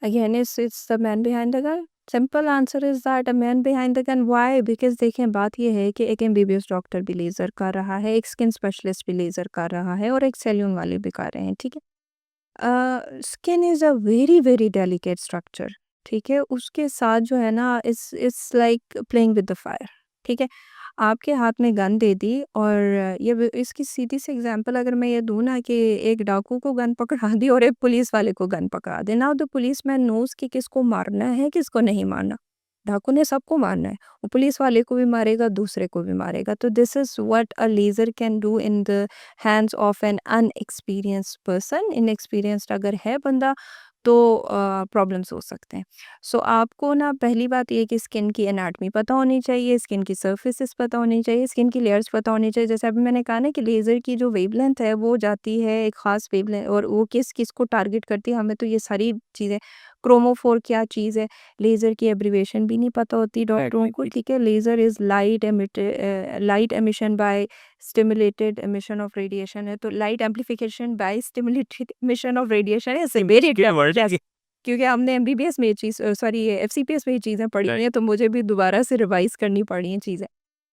Again it's the man behind the gun. Simple answer is that a man behind the gun. Why? Because देखिए, बात ये है कि एक एमबीबीएस डॉक्टर भी लेज़र कर रहा है, एक स्किन स्पेशलिस्ट भी लेज़र कर रहा है, और एक सैलून वाले भी कर रहे हैं, ठीक है? Skin is a very, very delicate structure, ठीक है? उसके साथ जो है ना, it's like playing with the fire, ठीक है? आपके हाथ में गन दे दी, और ये इसकी सीधी सी एग्जांपल अगर मैं ये दूँ ना, कि एक डाकू को गन पकड़ा दी और एक पुलिस वाले को गन पकड़ा दे। नाउ द पुलिसमैन नोज़ कि किसको मारना है, किसको नहीं मारना। डाकू ने सबको मारना है, वो पुलिस वाले को भी मारेगा, दूसरे को भी मारेगा। तो this is what a laser can do in the hands of an inexperienced person. Inexperienced अगर है बंदा, तो प्रॉब्लम्स हो सकते हैं। सो आपको ना, पहली बात ये है कि स्किन की एनाटमी पता होनी चाहिए, स्किन की सर्फेसिस पता होनी चाहिए, स्किन की लेयर्स पता होनी चाहिए। जैसे अभी मैंने कहा ना कि लेज़र की जो वेवलेंथ है वो जाती है एक ख़ास वेवलेंथ, और वो किस किस को टारगेट करती है, हमें तो ये सारी चीज़ें, क्रोमोफोर क्या चीज़ है, लेज़र की एब्रिविएशन भी नहीं पता होती डॉक्टरों को, ठीक है? Laser is light emission by stimulated emission of radiation है, तो light amplification by stimulated emission of radiation है। वेरी क्या वर्ड है ये? क्योंकि हमने एमबीबीएस में ये चीज़ सॉरी एफसीपीएस में ये चीज़ें पढ़ी हुई राइट। हैं, तो मुझे भी दोबारा से रिवाइज़ करनी पड़ी हैं चीज़ें।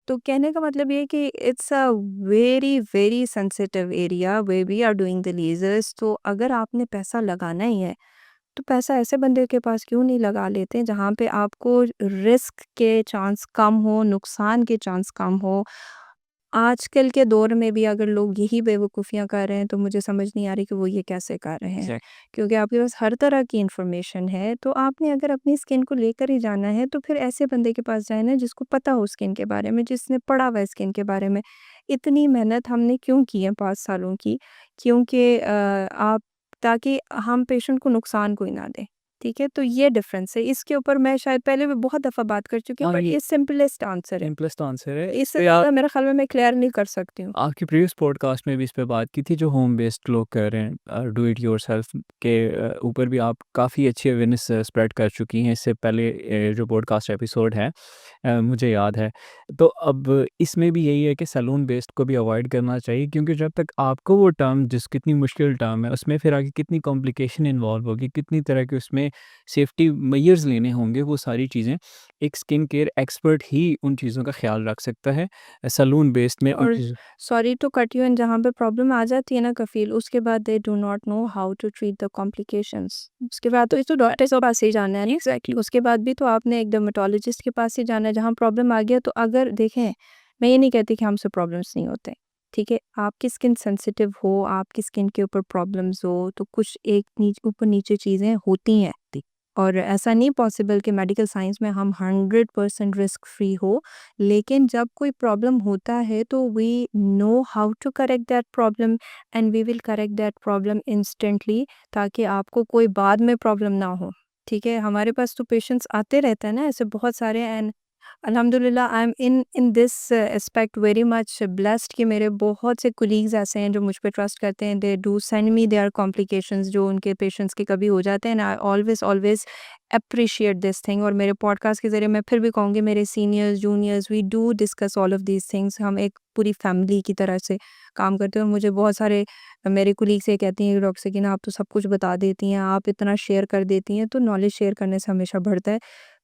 तो कहने का मतलब ये है कि it's a very, very sensitive area where we are doing the lasers. तो अगर आपने पैसा लगाना ही है, तो पैसा ऐसे बंदे के पास क्यों नहीं लगा लेते जहाँ पे आपको रिस्क के चांस कम हो, नुकसान के चांस कम हो। आजकल के दौर में भी अगर लोग यही बेवकूफ़ियाँ कर रहे हैं, तो मुझे समझ नहीं आ रही कि वो ये कैसे कर रहे हैं। एग्ज़ैक्ट क्योंकि आपके पास हर तरह की इन्फॉर्मेशन है, तो आपने अगर अपनी स्किन को लेकर ही जाना है, तो फिर ऐसे बंदे के पास जाए ना जिसको पता हो स्किन के बारे में, जिसने पढ़ा हुआ है स्किन के बारे में। इतनी मेहनत हमने क्यों की है 5 सालों की? क्योंकि आप ताकि हम पेशेंट को नुकसान कोई ना दें, ठीक है? तो ये डिफ़रेंस है। इसके ऊपर मैं शायद पहले भी बहुत दफ़ा बात कर चुकी हूँ, हाँ, बट ये ये सिंपलेस्ट आंसर है। सिंपलेस्ट आंसर है। इस इससे पे आप ज़्यादा मेरे ख़्याल में मैं क्लियर नहीं कर सकती हूँ। आपकी प्रीवियस पॉडकास्ट में भी इस पे बात की थी, जो होम बेस्ड लोग कर रहे हैं, डू इट योरसेल्फ के ऊपर भी आप काफ़ी अच्छी अवेयरनेस स्प्रेड कर चुकी हैं। इससे पहले जो पॉडकास्ट एपिसोड है, मुझे याद है। तो अब इसमें भी यही है कि सैलून बेस्ड को भी अवॉइड करना चाहिए, क्योंकि जब तक आपको वो टर्म जिस कितनी मुश्किल टर्म है, उसमें फिर आगे कितनी कॉम्प्लिकेशन इन्वॉल्व होगी, कितनी तरह के उसमें सेफ्टी मेजर्स लेने होंगे, वो सारी चीज़ें एक स्किन केयर एक्सपर्ट ही उन चीज़ों का ख़्याल रख सकता है। सैलून बेस्ड में उन और चीज़ों sorry to cut you in, जहाँ पे प्रॉब्लम आ जाती है ना कफ़ील, उसके बाद they do not know how to treat the complications. उसके बाद तो इसको डॉक्टर के पास ही जाना है ना। एग्ज़ैक्टली। उसके बाद भी तो आपने एक डर्मेटोलॉजिस्ट के पास ही जाना है, जहाँ प्रॉब्लम आ गया तो अगर देखें, मैं ये नहीं कहती कि हमसे प्रॉब्लम्स नहीं होते, ठीक है? आपकी स्किन सेंसिटिव हो, आपकी स्किन के ऊपर प्रॉब्लम्स हो, तो कुछ एक ऊपर-नीचे चीज़ें होती हैं। और ऐसा नहीं पॉसिबल कि मेडिकल साइंस में हम 100% रिस्क फ्री हो, लेकिन जब कोई प्रॉब्लम होता है तो we know how to correct that problem, and we will correct that problem instantly, ताकि आपको कोई बाद में प्रॉब्लम ना हो। ठीक है, हमारे पास तो पेशेंट्स आते रहते हैं ना ऐसे बहुत सारे, एंड अल्हम्दुलिल्लाह I am in this aspect very much blessed कि मेरे बहुत से कोलीग्स ऐसे हैं जो मुझ पे ट्रस्ट करते हैं। They do send me their complications जो उनके पेशेंट्स के कभी हो जाते हैं, and I always always appreciate this thing. और मेरे पॉडकास्ट के ज़रिए मैं फिर भी कहूँगी, मेरे seniors juniors we do discuss all of these things. हम एक पूरी फैमिली की तरह से काम करते हैं, और मुझे बहुत सारे मेरे कोलीग्स ये कहती हैं कि डॉक्टर सकीना, आप तो सब कुछ बता देती हैं, आप इतना शेयर कर देती हैं। तो नॉलेज शेयर करने से हमेशा बढ़ता है।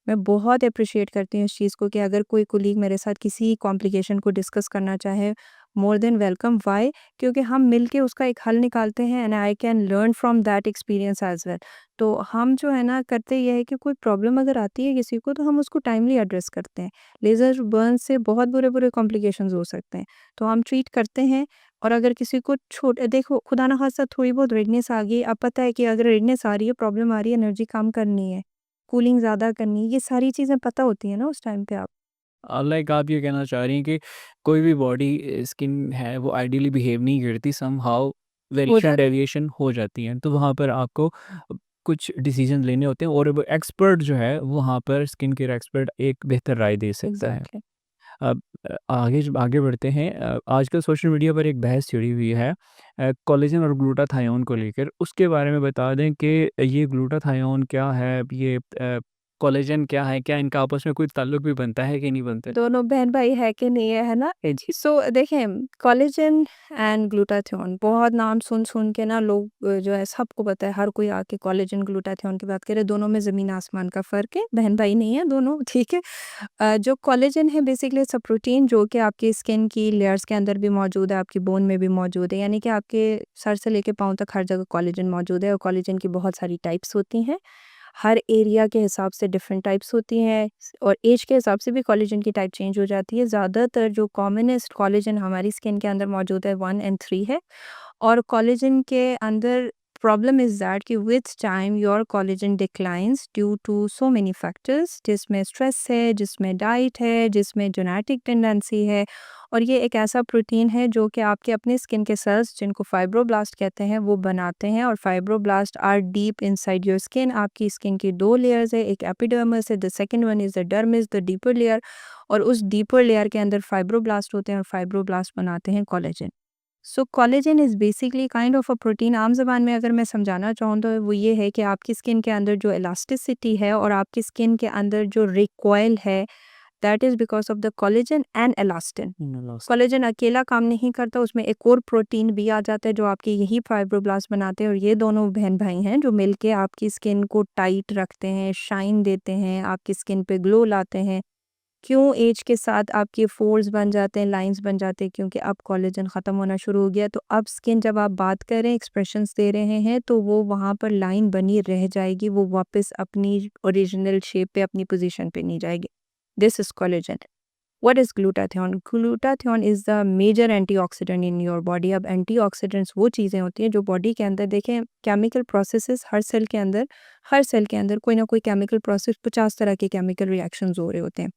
मैं बहुत एप्रिशिएट करती हूँ इस चीज़ को कि अगर कोई कोलीग मेरे साथ किसी कॉम्प्लिकेशन को डिस्कस करना चाहे, मोर देन वेलकम। व्हाई? क्योंकि हम मिलके उसका एक हल निकालते हैं, and I can learn from that experience as well. तो हम जो है ना करते ये है कि कोई प्रॉब्लम अगर आती है किसी को, तो हम उसको टाइमली एड्रेस करते हैं। लेज़र बर्न से बहुत बुरे-बुरे कॉम्प्लिकेशंस हो सकते हैं, तो हम ट्रीट करते हैं। और अगर किसी को देखो खुदा ना खास्ता थोड़ी बहुत रेडनेस आ गई, अब पता है कि अगर रेडनेस आ रही है, प्रॉब्लम आ रही है, एनर्जी कम करनी है, कूलिंग ज़्यादा करनी है, ये सारी चीज़ें पता होती हैं ना उस टाइम पे आप। लाइक आप ये कहना चाह रही हैं कि कोई भी बॉडी स्किन है, वो आइडियली बिहेव नहीं करती, समहाउ हो वेरिएशन जाती डेविएशन हो जाती है। तो वहाँ पर आपको कुछ डिसीजन लेने होते हैं, और वो एक्सपर्ट जो है, वहाँ पर स्किन केयर एक्सपर्ट एक बेहतर राय दे सकता है। एग्ज़ैक्टली। अब आगे बढ़ते हैं। आजकल सोशल मीडिया पर एक बहस छिड़ी हुई है कोलेजन और ग्लूटाथायोन को लेकर। उसके बारे में बता दें कि ये ग्लूटाथायोन क्या है? ये कोलेजन क्या है? क्या इनका आपस में कोई ताल्लुक भी बनता है कि नहीं बनता? दोनों बहन-भाई है कि नहीं है ना? जी। सो देखें, कोलेजन एंड ग्लूटाथियोन बहुत नाम सुन-सुन के ना लोग जो है सबको पता है, हर कोई आके कोलेजन, ग्लूटाथियोन की बात करे, दोनों में ज़मीन आसमान का फ़र्क है, बहन-भाई नहीं है दोनों, ठीक है? जो कोलेजन है बेसिकली इट्स अ प्रोटीन जो कि आपकी स्किन की लेयर्स के अंदर भी मौजूद है, आपकी बोन में भी मौजूद है, यानी कि आपके सर से लेके पाँव तक हर जगह कोलेजन मौजूद है। और कोलेजन की बहुत सारी टाइप्स होती हैं। हर एरिया के हिसाब से डिफरेंट टाइप्स होती हैं, और एज के हिसाब से भी कोलेजन की टाइप चेंज हो जाती है। ज़्यादातर जो कॉमनेस्ट कोलेजन हमारी स्किन के अंदर मौजूद है 1 एंड 3 है। और कोलेजन के अंदर प्रॉब्लम इज़ दैट कि with time your collagen declines due to so many factors, जिसमें स्ट्रेस है, जिसमें डाइट है, जिसमें जेनेटिक टेंडेंसी है। और ये एक ऐसा प्रोटीन है जो कि आपके अपने स्किन के सेल्स, जिनको फाइब्रोब्लास्ट कहते हैं, वो बनाते हैं। और fibroblast are deep inside your skin. आपकी स्किन की 2 लेयर्स है, एक एपिडर्मिस है, the second one is the dermis, the deeper layer. और उस डीपर लेयर के अंदर फाइब्रोब्लास्ट होते हैं, और फाइब्रोब्लास्ट बनाते हैं collagen. So collagen is basically kind of a protein. आम ज़बान में अगर मैं समझाना चाहूँ तो वो ये है कि आपकी स्किन के अंदर जो इलास्टिसिटी है, और आपकी स्किन के अंदर जो रिकॉइल है, that is because of the collagen and elastin. Collagen अकेला काम नहीं करता, उसमें एक और प्रोटीन भी आ जाता है जो आपके यही फाइब्रोब्लास्ट बनाते हैं, और ये दोनों बहन भाई हैं जो मिलके आपकी स्किन को टाइट रखते हैं, शाइन देते हैं, आपकी स्किन पे ग्लो लाते हैं। क्यों एज के साथ आपके फोर्स बन जाते हैं, लाइंस बन जाते हैं? क्योंकि अब कोलेजन ख़त्म होना शुरू हो गया, तो अब स्किन जब आप बात कर रहे हैं, एक्सप्रेशंस दे रहे हैं, तो वो वहाँ पर लाइन बनी रह जाएगी, वो वापस अपनी ओरिजिनल शेप पे, अपनी पोजीशन पे नहीं जाएगी। This is collagen. What is glutathione? Glutathione is the major antioxidant in your body. अब एंटीऑक्सीडेंट्स वो चीज़ें होती हैं जो बॉडी के अंदर, देखें, केमिकल प्रोसेसेस हर सेल के अंदर कोई ना कोई केमिकल प्रोसेस, 50 तरह के केमिकल रिएक्शंस हो रहे होते हैं।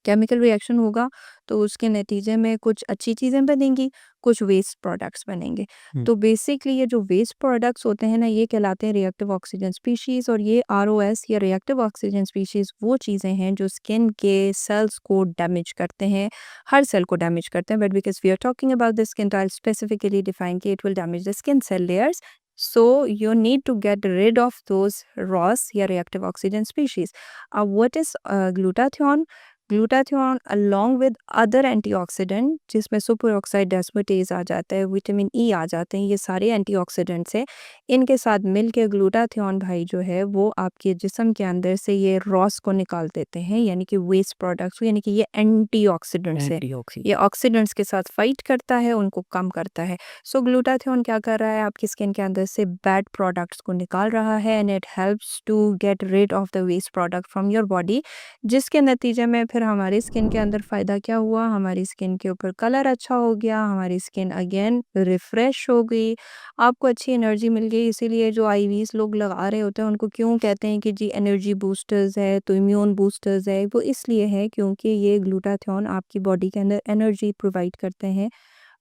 केमिकल रिएक्शन होगा तो उसके नतीजे में कुछ अच्छी चीज़ें बनेंगी, कुछ वेस्ट प्रोडक्ट्स बनेंगे। तो बेसिकली ये जो वेस्ट प्रोडक्ट्स होते हैं ना, ये कहलाते हैं रिएक्टिव ऑक्सीजन स्पीशीज़, और ये आरओएस या रिएक्टिव ऑक्सीजन स्पीशीज़ वो चीज़ें हैं जो स्किन के सेल्स को डैमेज करते हैं, हर सेल को डैमेज करते हैं। But because we are talking about the skin, तो आई विल स्पेसिफिकली डिफाइन कि it will damage the skin cell layers. So you need to get rid of those ROS या reactive oxygen species. अब what is glutathione? Glutathione along with other antioxidant, जिसमें super oxide dismutase आ जाता है, vitamin E आ जाते हैं, ये सारे एंटीऑक्सीडेंट्स हैं। इनके साथ मिल के ग्लूटाथियोन भाई जो है वो आपके जिस्म के अंदर से ये रॉस को निकाल देते हैं, यानी कि वेस्ट प्रोडक्ट्स, यानी कि ये एंटीऑक्सीडेंट्स है। ये ऑक्सीडेंट्स के साथ फाइट करता है, उनको कम करता है। सो ग्लूटाथियोन क्या कर रहा है? आपकी स्किन के अंदर से बैड प्रोडक्ट्स को निकाल रहा है, and it helps to get rid of the waste product from your body, जिसके नतीजे में फिर हमारी स्किन के अंदर फ़ायदा क्या हुआ? हमारी स्किन के ऊपर कलर अच्छा हो गया, हमारी स्किन अगेन रिफ़्रेश हो गई, आपको अच्छी एनर्जी मिल गई। इसीलिए जो आईवीज़ लोग लगा रहे होते हैं, उनको क्यों कहते हैं कि जी एनर्जी बूस्टर्स है, तो इम्यून बूस्टर्स है, वो इसलिए है क्योंकि ये ग्लूटाथियोन आपकी बॉडी के अंदर एनर्जी प्रोवाइड करते हैं,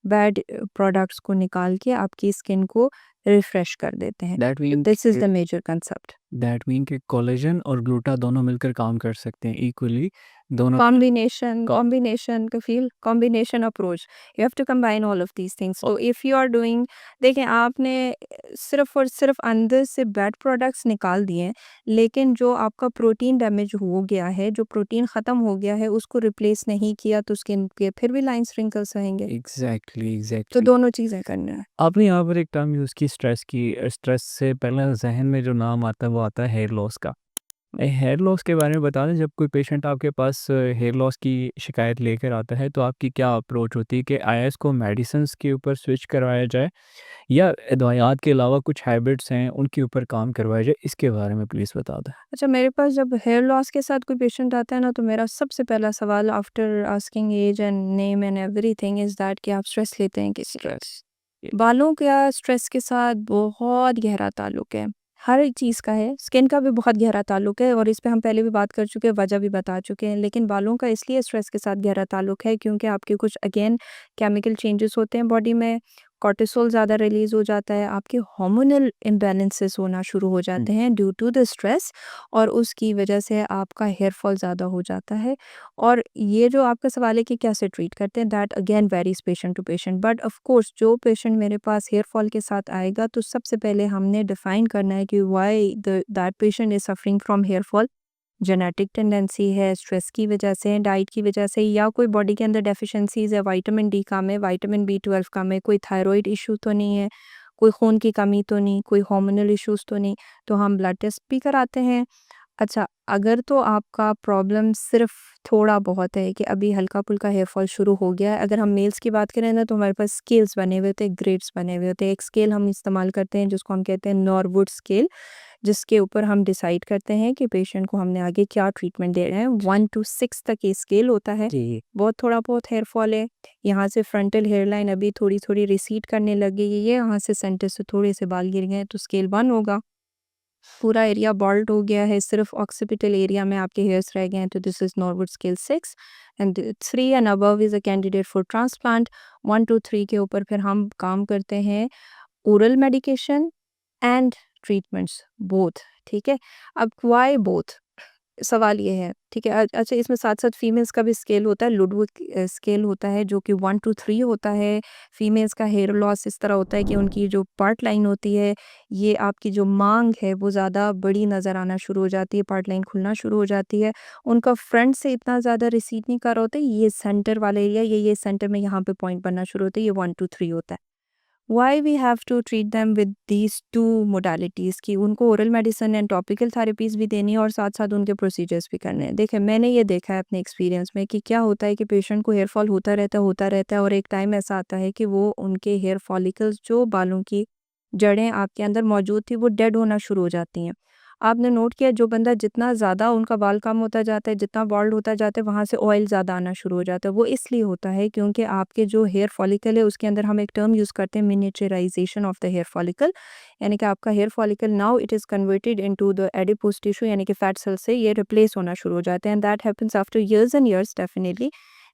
बैड प्रोडक्ट्स को निकाल के आपकी स्किन को रिफ़्रेश कर देते हैं। That mean this is the major concept. कि कोलेजन और ग्लूटा दोनों मिलकर काम कर सकते हैं इक्वली, दोनों Combination Kafeel, combination approach. You have to combine all of these things. So if you are doing, देखें, आपने सिर्फ और सिर्फ अंदर से बैड प्रोडक्ट्स निकाल दिए, लेकिन जो आपका प्रोटीन डैमेज हो गया है, जो प्रोटीन ख़त्म हो गया है, उसको रिप्लेस नहीं किया, तो स्किन पे फिर भी लाइंस रिंकल्स रहेंगे। तो दोनों चीज़ें करना है। आपने यहाँ पर एक टर्म यूज़ की स्ट्रेस की। स्ट्रेस से पहले जहन में जो नाम आता है वो आता है हेयर लॉस का। हेयर लॉस के बारे में बता दें, जब कोई पेशेंट आपके पास हेयर लॉस की शिकायत लेकर आता है तो आपकी क्या अप्रोच होती है कि आया इसको मेडिसिन्स के ऊपर स्विच करवाया जाए या दवाइयात के अलावा कुछ हैबिट्स हैं उनके ऊपर काम करवाया जाए? इसके बारे में प्लीज़ बता दें। अच्छा, मेरे पास जब हेयर लॉस के साथ कोई पेशेंट आता है ना, तो मेरा सबसे पहला सवाल after asking age and name and everything is that कि आप स्ट्रेस लेते हैं कि स्ट्रेस? बालों का स्ट्रेस के साथ बहुत गहरा ताल्लुक है, हर एक चीज़ का है, स्किन का भी बहुत गहरा ताल्लुक है, और इस पे हम पहले भी बात कर चुके हैं, वजह भी बता चुके हैं। लेकिन बालों का इसलिए स्ट्रेस के साथ गहरा ताल्लुक है क्योंकि आपके कुछ अगेन केमिकल चेंजेस होते हैं बॉडी में, कॉर्टिसोल ज़्यादा रिलीज़ हो जाता है, आपके हार्मोनल इम्बैलेंसेस होना शुरू हो जाते हैं ड्यू टू द स्ट्रेस, और उसकी वजह से आपका हेयर फॉल ज़्यादा हो जाता है। और ये जो आपका सवाल है कि कैसे ट्रीट करते हैं, that again varies patient to patient, but of course जो पेशेंट मेरे पास हेयर फॉल के साथ आएगा, तो सबसे पहले हमने डिफाइन करना है कि why that patient is suffering from here fall. Genetic tendency है, स्ट्रेस की वजह से, डाइट की वजह से, या कोई बॉडी के अंदर डेफिशिएंसीज है, विटामिन डी कम है, विटामिन B12 कम है, कोई थायराइड इशू तो नहीं है, कोई खून की कमी तो नहीं, कोई हार्मोनल इश्यूज तो नहीं, तो हम ब्लड टेस्ट भी कराते हैं। अच्छा, अगर तो आपका प्रॉब्लम सिर्फ थोड़ा बहुत है कि अभी हल्का-फुल्का हेयर फॉल शुरू हो गया है, अगर हम मेल्स की बात करें ना, तो हमारे पास स्केल्स बने हुए होते हैं, ग्रेड्स बने हुए होते हैं। एक स्केल हम इस्तेमाल करते हैं जिसको हम कहते हैं नॉरवुड स्केल, जिसके ऊपर हम डिसाइड करते हैं कि पेशेंट को हमने आगे क्या ट्रीटमेंट दे रहे हैं। 1 to 6 तक ये स्केल होता है। बहुत थोड़ा बहुत हेयर फॉल है, यहाँ से फ्रंटल हेयर लाइन अभी थोड़ी-थोड़ी रिसीड करने लग गई है, ये यहाँ से सेंटर से थोड़े से बाल गिर गए हैं, तो स्केल 1 होगा। पूरा एरिया बॉल्ड हो गया है, सिर्फ ऑक्सीपिटल एरिया में आपके हेयर्स रह गए हैं, तो this is Norwood scale 6, and 3 and above is a candidate for transplant. 1 to 3 के ऊपर फिर हम काम करते हैं oral medication and treatments both, ठीक है? अब व्हाई बोथ? सवाल ये है, ठीक है? अच्छा, इसमें साथ-साथ फीमेल्स का भी स्केल होता है, लुडविक स्केल होता है जो कि 1 टू 3 होता है। फीमेल्स का हेयर लॉस इस तरह होता है कि उनकी जो पार्ट लाइन होती है, ये आपकी जो मांग है वो ज़्यादा बड़ी नज़र आना शुरू हो जाती है, पार्ट लाइन खुलना शुरू हो जाती है। उनका फ्रंट से इतना ज़्यादा रिसीड नहीं कर रहा होता है, ये सेंटर वाला एरिया, ये सेंटर में यहाँ पे पॉइंट बनना शुरू होता है, ये 1 टू 3 होता है। Why we have to treat them with these two modalities कि उनको oral medicine and topical therapies भी देनी है और साथ-साथ उनके प्रोसीजर्स भी करने हैं। देखिए, मैंने ये देखा है अपने एक्सपीरियंस में कि क्या होता है कि पेशेंट को हेयर फॉल होता रहता है और एक टाइम ऐसा आता है कि वो उनके हेयर फॉलिकल्स जो बालों की जड़ें आपके अंदर मौजूद थी, वो डेड होना शुरू हो जाती हैं। आपने नोट किया, जो बंदा जितना ज़्यादा उनका बाल कम होता जाता है, जितना बॉल्ड होता जाता है, वहाँ से ऑयल ज़्यादा आना शुरू हो जाता है। वो इसलिए होता है क्योंकि आपके जो हेयर फॉलिकल है उसके अंदर हम एक टर्म यूज़ करते हैं, miniaturization of the hair follicle. यानी कि आपका hair follicle now it is converted into the adipose tissue, यानी कि फैट सेल से ये रिप्लेस होना शुरू हो जाते हैं, and that happens after years and years definitely.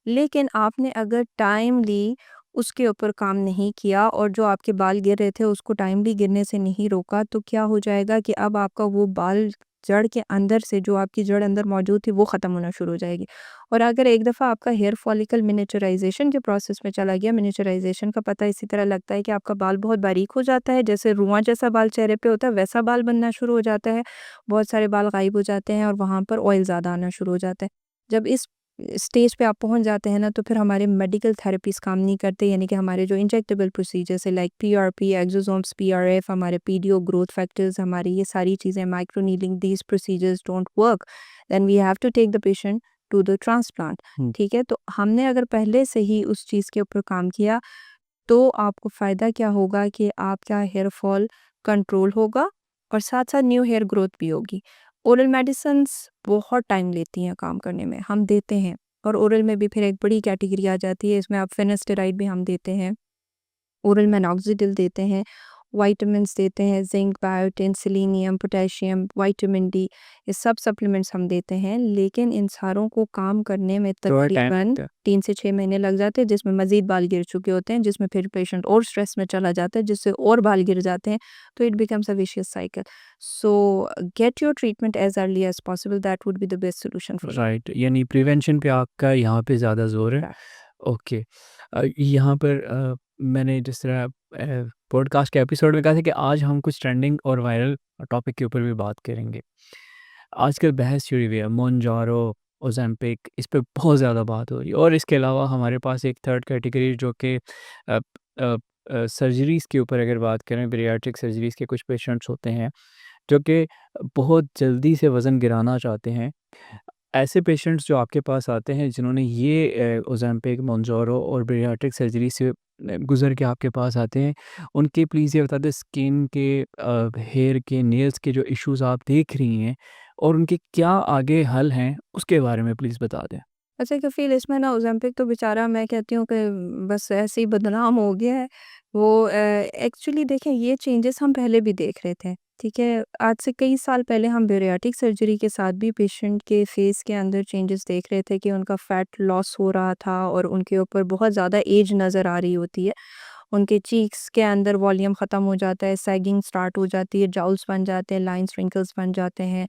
लेकिन आपने अगर टाइमली उसके ऊपर काम नहीं किया और जो आपके बाल गिर रहे थे उसको टाइमली गिरने से नहीं रोका, तो क्या हो जाएगा कि अब आपका वो बाल जड़ के अंदर से, जो आपकी जड़ अंदर मौजूद थी, वो ख़त्म होना शुरू हो जाएगी। और अगर एक दफ़ा आपका हेयर फॉलिकल मिनिएचराइज़ेशन के प्रोसेस में चला गया, मिनिएचराइज़ेशन का पता इसी तरह लगता है कि आपका बाल बहुत बारीक हो जाता है, जैसे रुआँ जैसा बाल चेहरे पे होता है वैसा बाल बनना शुरू हो जाता है। बहुत सारे बाल गायब हो जाते हैं और वहाँ पर ऑयल ज़्यादा आना शुरू हो जाता है। जब इस स्टेज पे आप पहुँच जाते हैं ना, तो फिर हमारे मेडिकल थेरेपीज़ काम नहीं करते, यानी कि हमारे जो इंजेक्टेबल प्रोसीजर्स है लाइक पीआरपी, एक्सोसोम्स, पीआरएफ, हमारे पीडीओ, ग्रोथ फैक्टर्स, हमारी ये सारी चीज़ें, micro needling, these procedures don't work, then we have to take the patient to the transplant. हुँ, ठीक है? तो हमने अगर पहले से ही उस चीज़ के ऊपर काम किया, तो आपको फ़ायदा क्या होगा कि आपका हेयर फॉल कंट्रोल होगा और साथ-साथ न्यू हेयर ग्रोथ भी होगी। ओरल मेडिसिन्स बहुत टाइम लेती हैं काम करने में, हम देते हैं, और ओरल में भी फिर एक बड़ी कैटेगरी आ जाती है, इसमें आप फिनेस्टेराइड भी हम देते हैं। ओरल मेनॉक्सिडिल देते हैं, विटामिन्स देते हैं, zinc, biotin, selenium, potassium, vitamin D, ये सब सप्लीमेंट्स हम देते हैं। लेकिन इन सारों को काम करने में थोड़ा टाइम तकरीबन लगता है। 3 से 6 महीने लग जाते हैं, जिसमें मज़ीद बाल गिर चुके होते हैं, जिसमें फिर पेशेंट और स्ट्रेस में चला जाता है, जिससे और बाल गिर जाते हैं, तो it becomes a vicious cycle. So get your treatment as early as possible, that would be the best solution for you. Right, यानी प्रिवेंशन पे आपका यहाँ पे ज़्यादा ज़ोर है। ओके। यहाँ पर मैंने जिस तरह पॉडकास्ट के एपिसोड में कहा था कि आज हम कुछ ट्रेंडिंग और वायरल टॉपिक के ऊपर भी बात करेंगे। आजकल बहस छिड़ी हुई है मोनजारो, ओज़ेम्पिक, इस पे बहुत ज़्यादा बात हो रही है और इसके अलावा हमारे पास एक थर्ड कैटेगरी जो कि सर्जरीज़ के ऊपर अगर बात करें, बैरियाट्रिक सर्जरीज़ के कुछ पेशेंट्स होते हैं जो कि बहुत जल्दी से वज़न गिराना चाहते हैं। ऐसे पेशेंट्स जो आपके पास आते हैं जिन्होंने ये ओज़ेम्पिक, मोंजोरो और बैरियाट्रिक सर्जरी से गुज़र के आपके पास आते हैं, उनके प्लीज़ ये बता दें स्किन के हेयर के, नेल्स के जो इश्यूज़ आप देख रही हैं और उनके क्या आगे हल हैं, उसके बारे में प्लीज़ बता दें? अच्छा, कफ़ील इसमें ना ओज़ेम्पिक तो बेचारा, मैं कहती हूँ कि बस ऐसे ही बदनाम हो गया है। वो एक्चुअली देखें, ये चेंजेस हम पहले भी देख रहे थे, ठीक है? आज से कई साल पहले हम बैरियाट्रिक सर्जरी के साथ भी पेशेंट के फेस के अंदर चेंजेस देख रहे थे कि उनका फैट लॉस हो रहा था और उनके ऊपर बहुत ज़्यादा एज नज़र आ रही होती है। उनके चीक्स के अंदर वॉल्यूम ख़त्म हो जाता है, सैगिंग स्टार्ट हो जाती है, जाउल्स बन जाते हैं, लाइन्स, रिंकल्स बन जाते हैं।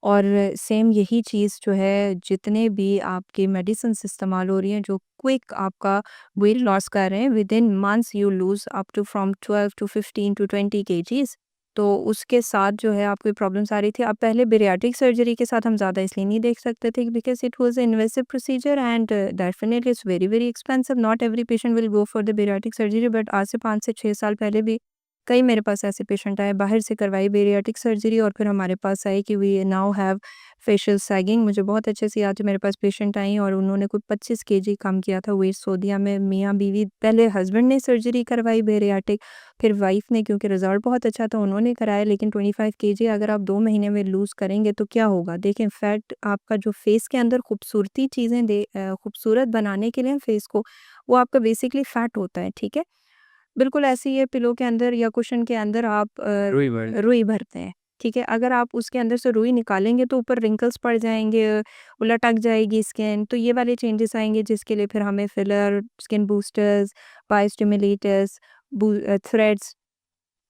और सेम यही चीज़ जो है, जितने भी आपकी मेडिसिन्स इस्तेमाल हो रही हैं जो क्विक आपका वेट लॉस कर रहे हैं, within months you lose up to from 12 to 15 to 20 KGs, तो उसके साथ जो है आपको प्रॉब्लम्स आ रही थी। अब पहले बैरियाट्रिक सर्जरी के साथ हम ज़्यादा इसलिए नहीं देख सकते थे because it was invasive procedure and definitely it's very, very expensive. Not every patient will go for the bariatric surgery, but आज से 5 से 6 साल पहले भी कई मेरे पास ऐसे पेशेंट आए, बाहर से करवाई बैरियाट्रिक सर्जरी और फिर हमारे पास आए कि we now have facial sagging. मुझे बहुत अच्छे से याद है, मेरे पास पेशेंट आई और उन्होंने कोई 25 केजी कम किया था वेट, सोडिया में। मियाँ-बीवी, पहले हस्बैंड ने सर्जरी करवाई बैरियाट्रिक, फिर वाइफ ने, क्योंकि रिज़ल्ट बहुत अच्छा था, उन्होंने कराया। लेकिन 25 केजी अगर आप 2 महीने में लूज़ करेंगे तो क्या होगा? देखें, फैट आपका जो फेस के अंदर खूबसूरती चीज़ें खूबसूरत बनाने के लिए फेस को, वो आपका बेसिकली फैट होता है, ठीक है? बिल्कुल ऐसे ही है, पिलो के अंदर या कुशन के अंदर आप रुई वर्ड। रुई भरते हैं, ठीक है? अगर आप उसके अंदर से रुई निकालेंगे तो ऊपर रिंकल्स पड़ जाएँगे, वो लटक जाएगी स्किन, तो ये वाले चेंजेस आएँगे, जिसके लिए फिर हमें filler, skin boosters, biostimulators, threads,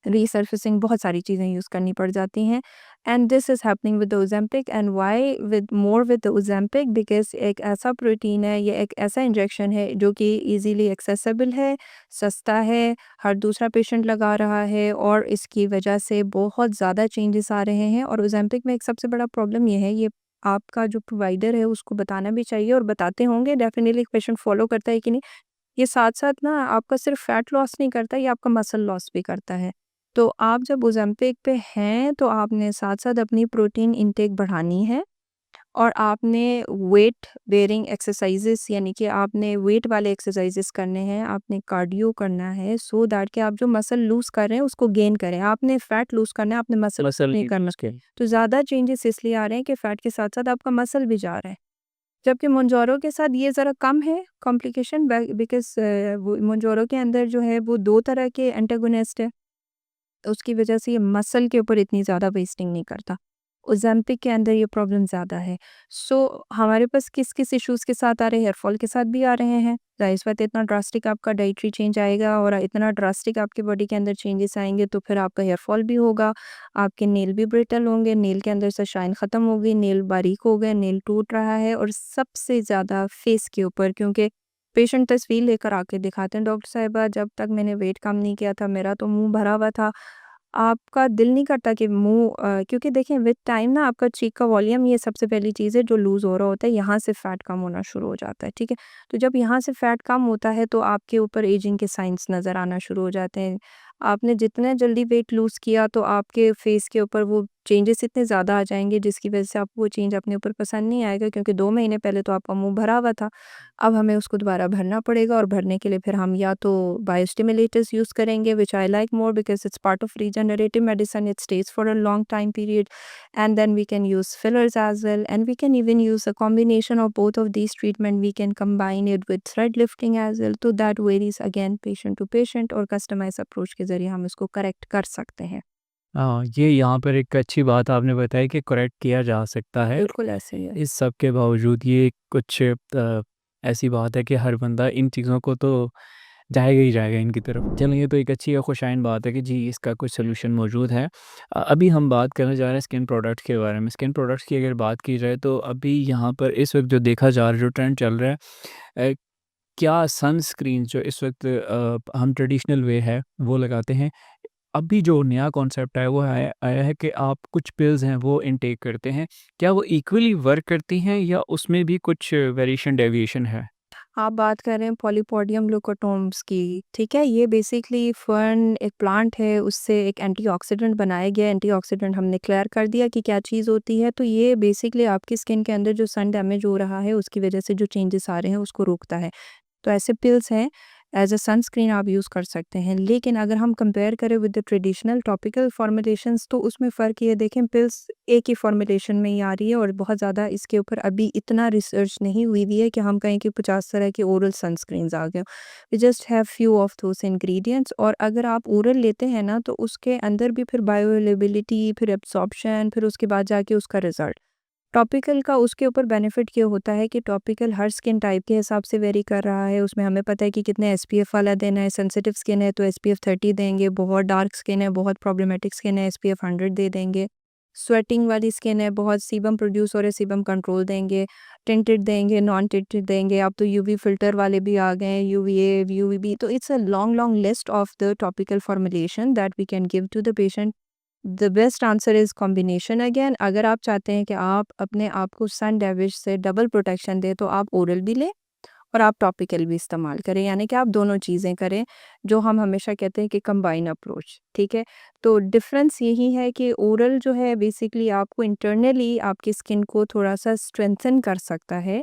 resurfacing, बहुत सारी चीज़ें यूज़ करनी पड़ जाती हैं। And this is happening with the Ozempic. And why with the Ozempic? Because एक ऐसा प्रोटीन है, ये एक ऐसा इंजेक्शन है जो कि ईज़िली एक्सेसिबल है, सस्ता है, हर दूसरा पेशेंट लगा रहा है और इसकी वजह से बहुत ज़्यादा चेंजेस आ रहे हैं। और ओज़ेम्पिक में एक सबसे बड़ा प्रॉब्लम ये है, ये आपका जो प्रोवाइडर है उसको बताना भी चाहिए, और बताते होंगे डेफ़िनिटली, पेशेंट फ़ॉलो करता है कि नहीं। ये साथ-साथ ना आपका सिर्फ फैट लॉस नहीं करता, ये आपका मसल लॉस भी करता है। तो आप जब ओज़ेम्पिक पे हैं, तो आपने साथ-साथ अपनी प्रोटीन इनटेक बढ़ानी है, और आपने वेट बेयरिंग एक्सरसाइज़ेस, यानी कि आपने वेट वाले एक्सरसाइज़ेस करने हैं, आपने कार्डियो करना है, सो दैट कि आप जो मसल लूज़ कर रहे हैं उसको गेन करें। आपने फैट लूज़ करना है, आपने मसल मसल नहीं की करना। उसके तो ज़्यादा चेंजेस इसलिए आ रहे हैं कि फैट के साथ-साथ आपका मसल भी जा रहा है। जबकि मोंजोरो के साथ ये ज़रा कम है कॉम्प्लिकेशन, बिकॉज़ वो मोंजोरो के अंदर जो है वो 2 तरह के एंटागोनिस्ट है। तो उसकी वजह से ये मसल के ऊपर इतनी ज़्यादा वेस्टिंग नहीं करता। ओज़ेम्पिक के अंदर ये प्रॉब्लम ज़्यादा है। सो हमारे पास किस-किस इश्यूज़ के साथ आ रहे हैं? हेयर फॉल के साथ भी आ रहे हैं। ज़ाहिर-सी बात है, इतना ड्रास्टिक आपका डाइटरी चेंज आएगा और इतना ड्रास्टिक आपकी बॉडी के अंदर चेंजेस आएँगे, तो फिर आपका हेयर फॉल भी होगा, आपके नेल भी ब्रिटल होंगे, नेल के अंदर से शाइन ख़त्म हो गई, नेल बारीक हो गए, नेल टूट रहा है, और सबसे ज़्यादा फेस के ऊपर, क्योंकि पेशेंट तस्वीर लेकर आके दिखाते हैं, डॉक्टर साहिबा जब तक मैंने वेट कम नहीं किया था, मेरा तो मुँह भरा हुआ था। आपका दिल नहीं करता कि मुँह, क्योंकि देखिए विद टाइम ना आपका चीक का वॉल्यूम, ये सबसे पहली चीज़ है जो लूज़ हो रहा होता है, यहाँ से फैट कम होना शुरू हो जाता है, ठीक है? तो जब यहाँ से फैट कम होता है तो आपके ऊपर एजिंग के साइन्स नज़र आना शुरू हो जाते हैं। आपने जितना जल्दी वेट लूज़ किया, तो आपके फेस के ऊपर वो चेंजेस इतने ज़्यादा आ जाएँगे, जिसकी वज़ह से आपको वो चेंज अपने ऊपर पसंद नहीं आएगा, क्योंकि 2 महीने पहले तो आपका मुँह भरा हुआ था। अब हमें उसको दोबारा भरना पड़ेगा, और भरने के लिए फिर हम या तो बायोस्टिमुलेटर्स यूज़ करेंगे, which I like more because it's part of regenerative medicine, it stage for a long time period, and then we can use fillers as well, and we can even use a combination of both of these treatment. We can combine it with thread lifting as well, तो that varies again patient to patient, और customise approach के ज़रिए हम इसको correct कर सकते हैं। हाँ, ये यहाँ पर एक अच्छी बात आपने बताई कि करेक्ट किया जा सकता है। बिल्कुल ऐसे ही है। इस सब के बावजूद ये कुछ ऐसी बात है कि हर बंदा इन चीज़ों को तो जाएगा ही जाएगा इनकी तरफ। चलो, ये तो एक अच्छी और खुशाइन बात है कि जी इसका कुछ सॉल्यूशन मौजूद है। अभी हम बात करने जा रहे हैं स्किन प्रोडक्ट्स के बारे में। स्किन प्रोडक्ट्स की अगर बात की जाए तो अभी यहाँ पर इस वक़्त जो देखा जा रहा है, जो ट्रेंड चल रहा है, क्या सनस्क्रीन जो इस वक़्त हम ट्रेडिशनल वे है वो लगाते हैं। अभी जो नया कॉन्सेप्ट है वो आया आया है कि आप कुछ पिल्स हैं वो इनटेक करते हैं। क्या वो इक्वली वर्क करती हैं या उसमें भी कुछ वेरिएशन डेविएशन है? आप बात कर रहे हैं पॉलीपोडियम लुकोटोम्स की, ठीक है? ये बेसिकली फर्न एक प्लांट है, उससे एक एंटीऑक्सीडेंट बनाया गया है। एंटीऑक्सीडेंट हमने क्लियर कर दिया कि क्या चीज़ होती है। तो ये बेसिकली आपकी स्किन के अंदर जो सन डैमेज हो रहा है, उसकी वजह से जो चेंजेस आ रहे हैं, उसको रोकता है। तो ऐसे पिल्स हैं, एज़ अ सनस्क्रीन आप यूज़ कर सकते हैं। लेकिन अगर हम कंपेयर करें with the traditional topical formulations, तो उसमें फ़र्क ये है, देखें पिल्स एक ही फॉर्मुलेशन में ही आ रही है, और बहुत ज़्यादा इसके ऊपर अभी इतना रिसर्च नहीं हुई हुई है कि हम कहें कि 50 तरह के ओरल सनस्क्रीन्स आ गए। We just have few of those ingredients, और अगर आप ओरल लेते हैं ना, तो उसके अंदर भी फिर बायोअवेलेबिलिटी, फिर एब्ज़ॉर्प्शन, फिर उसके बाद जाके उसका रिज़ल्ट। टॉपिकल का उसके ऊपर बेनिफिट ये होता है कि टॉपिकल हर स्किन टाइप के हिसाब से वेरी कर रहा है। उसमें हमें पता है कि कितने एसपीएफ वाला देना है। सेंसिटिव स्किन है तो एसपीएफ 30 देंगे, बहुत डार्क स्किन है, बहुत प्रॉब्लमेटिक स्किन है, एसपीएफ 100 दे देंगे। स्वेटिंग वाली स्किन है, बहुत सीबम प्रोड्यूस हो रहा है, सीबम कंट्रोल देंगे, टिंटेड देंगे, नॉन टिंटेड देंगे। अब तो यूवी फ़िल्टर वाले भी आ गए हैं, यूवीए, यूवीबी। तो it's a long long list of the topical formulation that we can give to the patient. The best answer is combination again. अगर आप चाहते हैं कि आप अपने आप को सन डैमेज से डबल प्रोटेक्शन दें, तो आप ओरल भी लें और आप टॉपिकल भी इस्तेमाल करें, यानी कि आप दोनों चीज़ें करें, जो हम हमेशा कहते हैं कि कंबाइन अप्रोच, ठीक है? तो डिफ़रेंस यही है कि ओरल जो है बेसिकली आपको इंटरनली आपकी स्किन को थोड़ा-सा स्ट्रेंथन कर सकता है।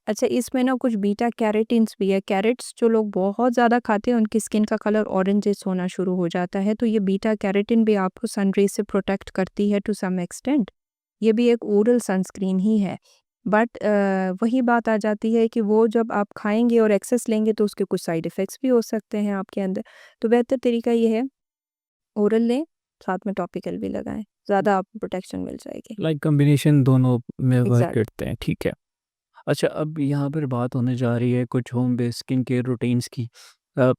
अच्छा, इसमें ना कुछ बीटा कैरोटीन्स भी है। कैरेट्स जो लोग बहुत ज़्यादा खाते हैं, उनकी स्किन का कलर ऑरेंजिश होना शुरू हो जाता है, तो ये बीटा कैरोटीन भी आपको सन रे से प्रोटेक्ट करती है टू सम एक्सटेंट। ये भी एक ओरल सनस्क्रीन ही है। बट वही बात आ जाती है कि वो जब आप खाएँगे और एक्सेस लेंगे, तो उसके कुछ साइड इफ़ेक्ट्स भी हो सकते हैं आपके अंदर। तो बेहतर तरीका ये है, ओरल लें, साथ में टॉपिकल भी लगाएँ, ज़्यादा आपको प्रोटेक्शन मिल जाएगी। लाइक कॉम्बिनेशन दोनों में वर्क एग्ज़ैक्ट। करते हैं, ठीक है। अच्छा, अब यहाँ पर बात होने जा रही है कुछ home based skin care routines की। अ,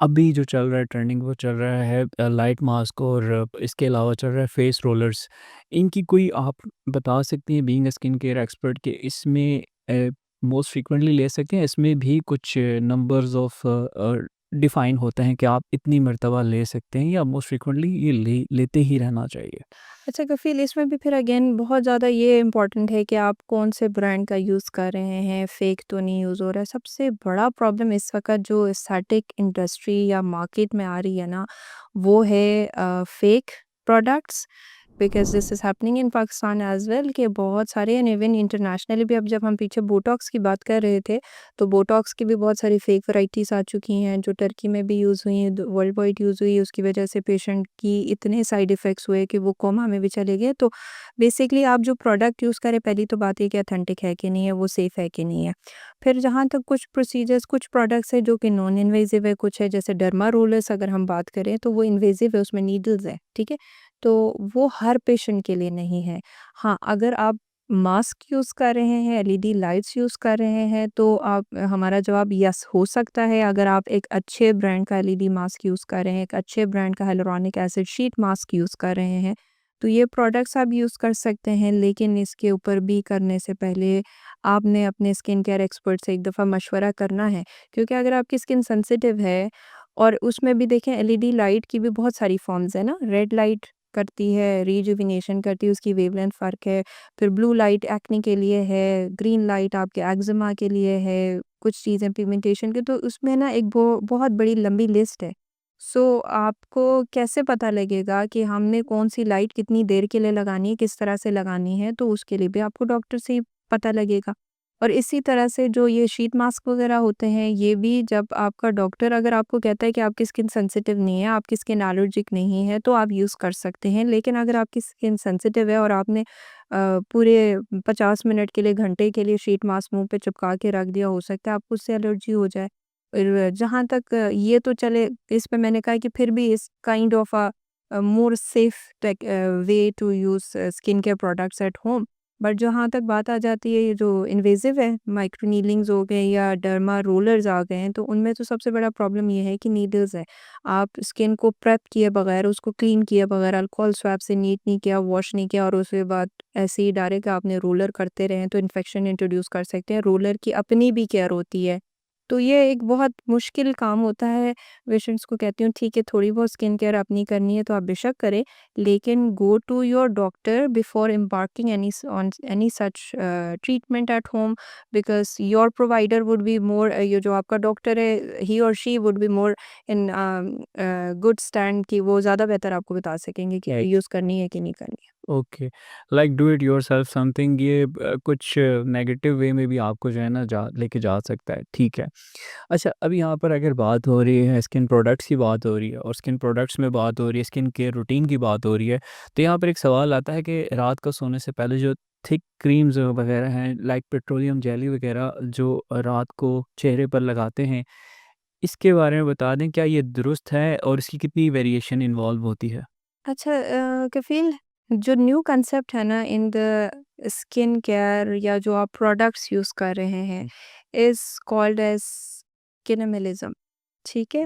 अभी जो चल रहा है ट्रेंडिंग वो चल रहा है लाइट मास्क और इसके अलावा चल रहा है फेस रोलर्स। इनकी कोई आप बता सकती हैं being a skin care expert कि इसमें मोस्ट फ्रीक्वेंटली ले सकते हैं, इसमें भी कुछ नंबर्स ऑफ डिफाइन होते हैं कि आप इतनी मर्तबा ले सकते हैं या मोस्ट फ्रीक्वेंटली ये लेते ही रहना चाहिए? अच्छा कफ़ील, इसमें भी फिर अगेन बहुत ज़्यादा ये इम्पोर्टेंट है कि आप कौन से ब्रांड का यूज़ कर रहे हैं, फ़ेक तो नहीं यूज़ हो रहा है। सबसे बड़ा प्रॉब्लम इस वक़्त जो एस्थेटिक इंडस्ट्री या मार्केट में आ रही है ना, वो है fake products. Because this is happening in Pakistan as well कि बहुत सारे एंड इवन इंटरनेशनली भी। अब जब हम पीछे बोटॉक्स की बात कर रहे थे, तो बोटॉक्स की भी बहुत सारी फ़ेक वैराइटीज़ आ चुकी हैं, जो टर्की में भी यूज़ हुई हैं, वर्ल्ड वाइड यूज़ हुई। उसकी वजह से पेशेंट की इतने साइड इफ़ेक्ट्स हुए कि वो कोमा में भी चले गए। तो बेसिकली आप जो प्रोडक्ट यूज़ करें, पहली तो बात ये कि ऑथेंटिक है कि नहीं है, वो सेफ़ है कि नहीं है। फिर जहाँ तक कुछ प्रोसीजर्स, कुछ प्रोडक्ट्स हैं जो कि नॉन इन्वेसिव है, कुछ है जैसे डर्मा रोलर्स अगर हम बात करें तो वो इन्वेसिव है, उसमें नीडल्स है, ठीक है? तो वो हर पेशेंट के लिए नहीं है। हाँ, अगर आप मास्क यूज़ कर रहे हैं, एलईडी लाइट्स यूज़ कर रहे हैं, तो आप हमारा जवाब यस हो सकता है। अगर आप एक अच्छे ब्रांड का एलईडी मास्क यूज़ कर रहे हैं, एक अच्छे ब्रांड का hyaluronic acid sheet mask use कर रहे हैं, तो ये प्रोडक्ट्स आप यूज़ कर सकते हैं। लेकिन इसके ऊपर भी करने से पहले आपने अपने स्किन केयर एक्सपर्ट से एक दफ़ा मशवरा करना है। क्योंकि अगर आपकी स्किन सेंसिटिव है और उसमें भी देखें, एलईडी लाइट की भी बहुत सारी फ़ॉर्म्स हैं ना, रेड लाइट करती है, रिजुविनेशन करती है, उसकी वेवलेंथ फ़र्क है। फिर ब्लू लाइट एक्ने के लिए है, ग्रीन लाइट आपके एक्ज़िमा के लिए है, कुछ चीज़ें पिगमेंटेशन की। तो उसमें ना एक बहुत बड़ी लंबी लिस्ट है। सो आपको कैसे पता लगेगा कि हमने कौन-सी लाइट कितनी देर के लिए लगानी है, किस तरह से लगानी है, तो उसके लिए भी आपको डॉक्टर से ही पता लगेगा। और इसी तरह से जो ये शीट मास्क वगैरह होते हैं, ये भी जब आपका डॉक्टर अगर आपको कहता है कि आपकी स्किन सेंसिटिव नहीं है, आपकी स्किन एलर्जिक नहीं है, तो आप यूज़ कर सकते हैं। लेकिन अगर आपकी स्किन सेंसिटिव है और आपने पूरे 50 मिनट के लिए, घंटे के लिए शीट मास्क मुँह पे चिपका के रख दिया, हो सकता है आपको उससे एलर्जी हो जाए। और जहाँ तक ये तो चले, इस पे मैंने कहा कि फिर भी इस kind of more safe way to use skin care products at home. But जहाँ तक बात आ जाती है ये जो इन्वेसिव है, माइक्रो नीडलिंग्स हो गए या डर्मा रोलर्स आ गए हैं, तो उनमें तो सबसे बड़ा प्रॉब्लम ये है कि नीडल्स है। आप स्किन को प्रेप किए बगैर, उसको क्लीन किए बगैर, अल्कोहल स्वैब से नीट नहीं किया, वॉश नहीं किया और उसके बाद ऐसे ही डायरेक्ट आपने रोलर करते रहे, तो इन्फेक्शन इंट्रोड्यूस कर सकते हैं। रोलर की अपनी भी केयर होती है। तो ये एक बहुत मुश्किल काम होता है। पेशेंट्स को कहती हूँ ठीक है, थोड़ी बहुत स्किन केयर अपनी करनी है तो आप बेशक करें, लेकिन go to your doctor before embarking any such treatment at home. Because your provider would be more, ये जो आपका डॉक्टर है, ही और she would be more in good stand कि वो ज़्यादा बेहतर आपको बता सकेंगे कि राइट। यूज़ करनी है कि नहीं करनी है। Okay, like do it yourself something, ये कुछ नेगेटिव वे में भी आपको जो है ना जा लेके जा सकता है, ठीक है। अच्छा, अभी यहाँ पर अगर बात हो रही है स्किन प्रोडक्ट्स की बात हो रही है और स्किन प्रोडक्ट्स में बात हो रही है, स्किन केयर रूटीन की बात हो रही है, तो यहाँ पर एक सवाल आता है कि रात को सोने से पहले जो थिक क्रीम्स वगैरह हैं लाइक पेट्रोलियम जेली वगैरह जो रात को चेहरे पर लगाते हैं, इसके बारे में बता दें क्या ये दुरुस्त है और इसकी कितनी वेरिएशन इन्वॉल्व होती है? अच्छा कफ़ील, जो न्यू कंसेप्ट है ना इन द स्किन केयर या जो आप प्रोडक्ट्स यूज़ कर रहे हैं, इज़ कॉल्ड एज़ स्किनिमिलिज़्म, ठीक है?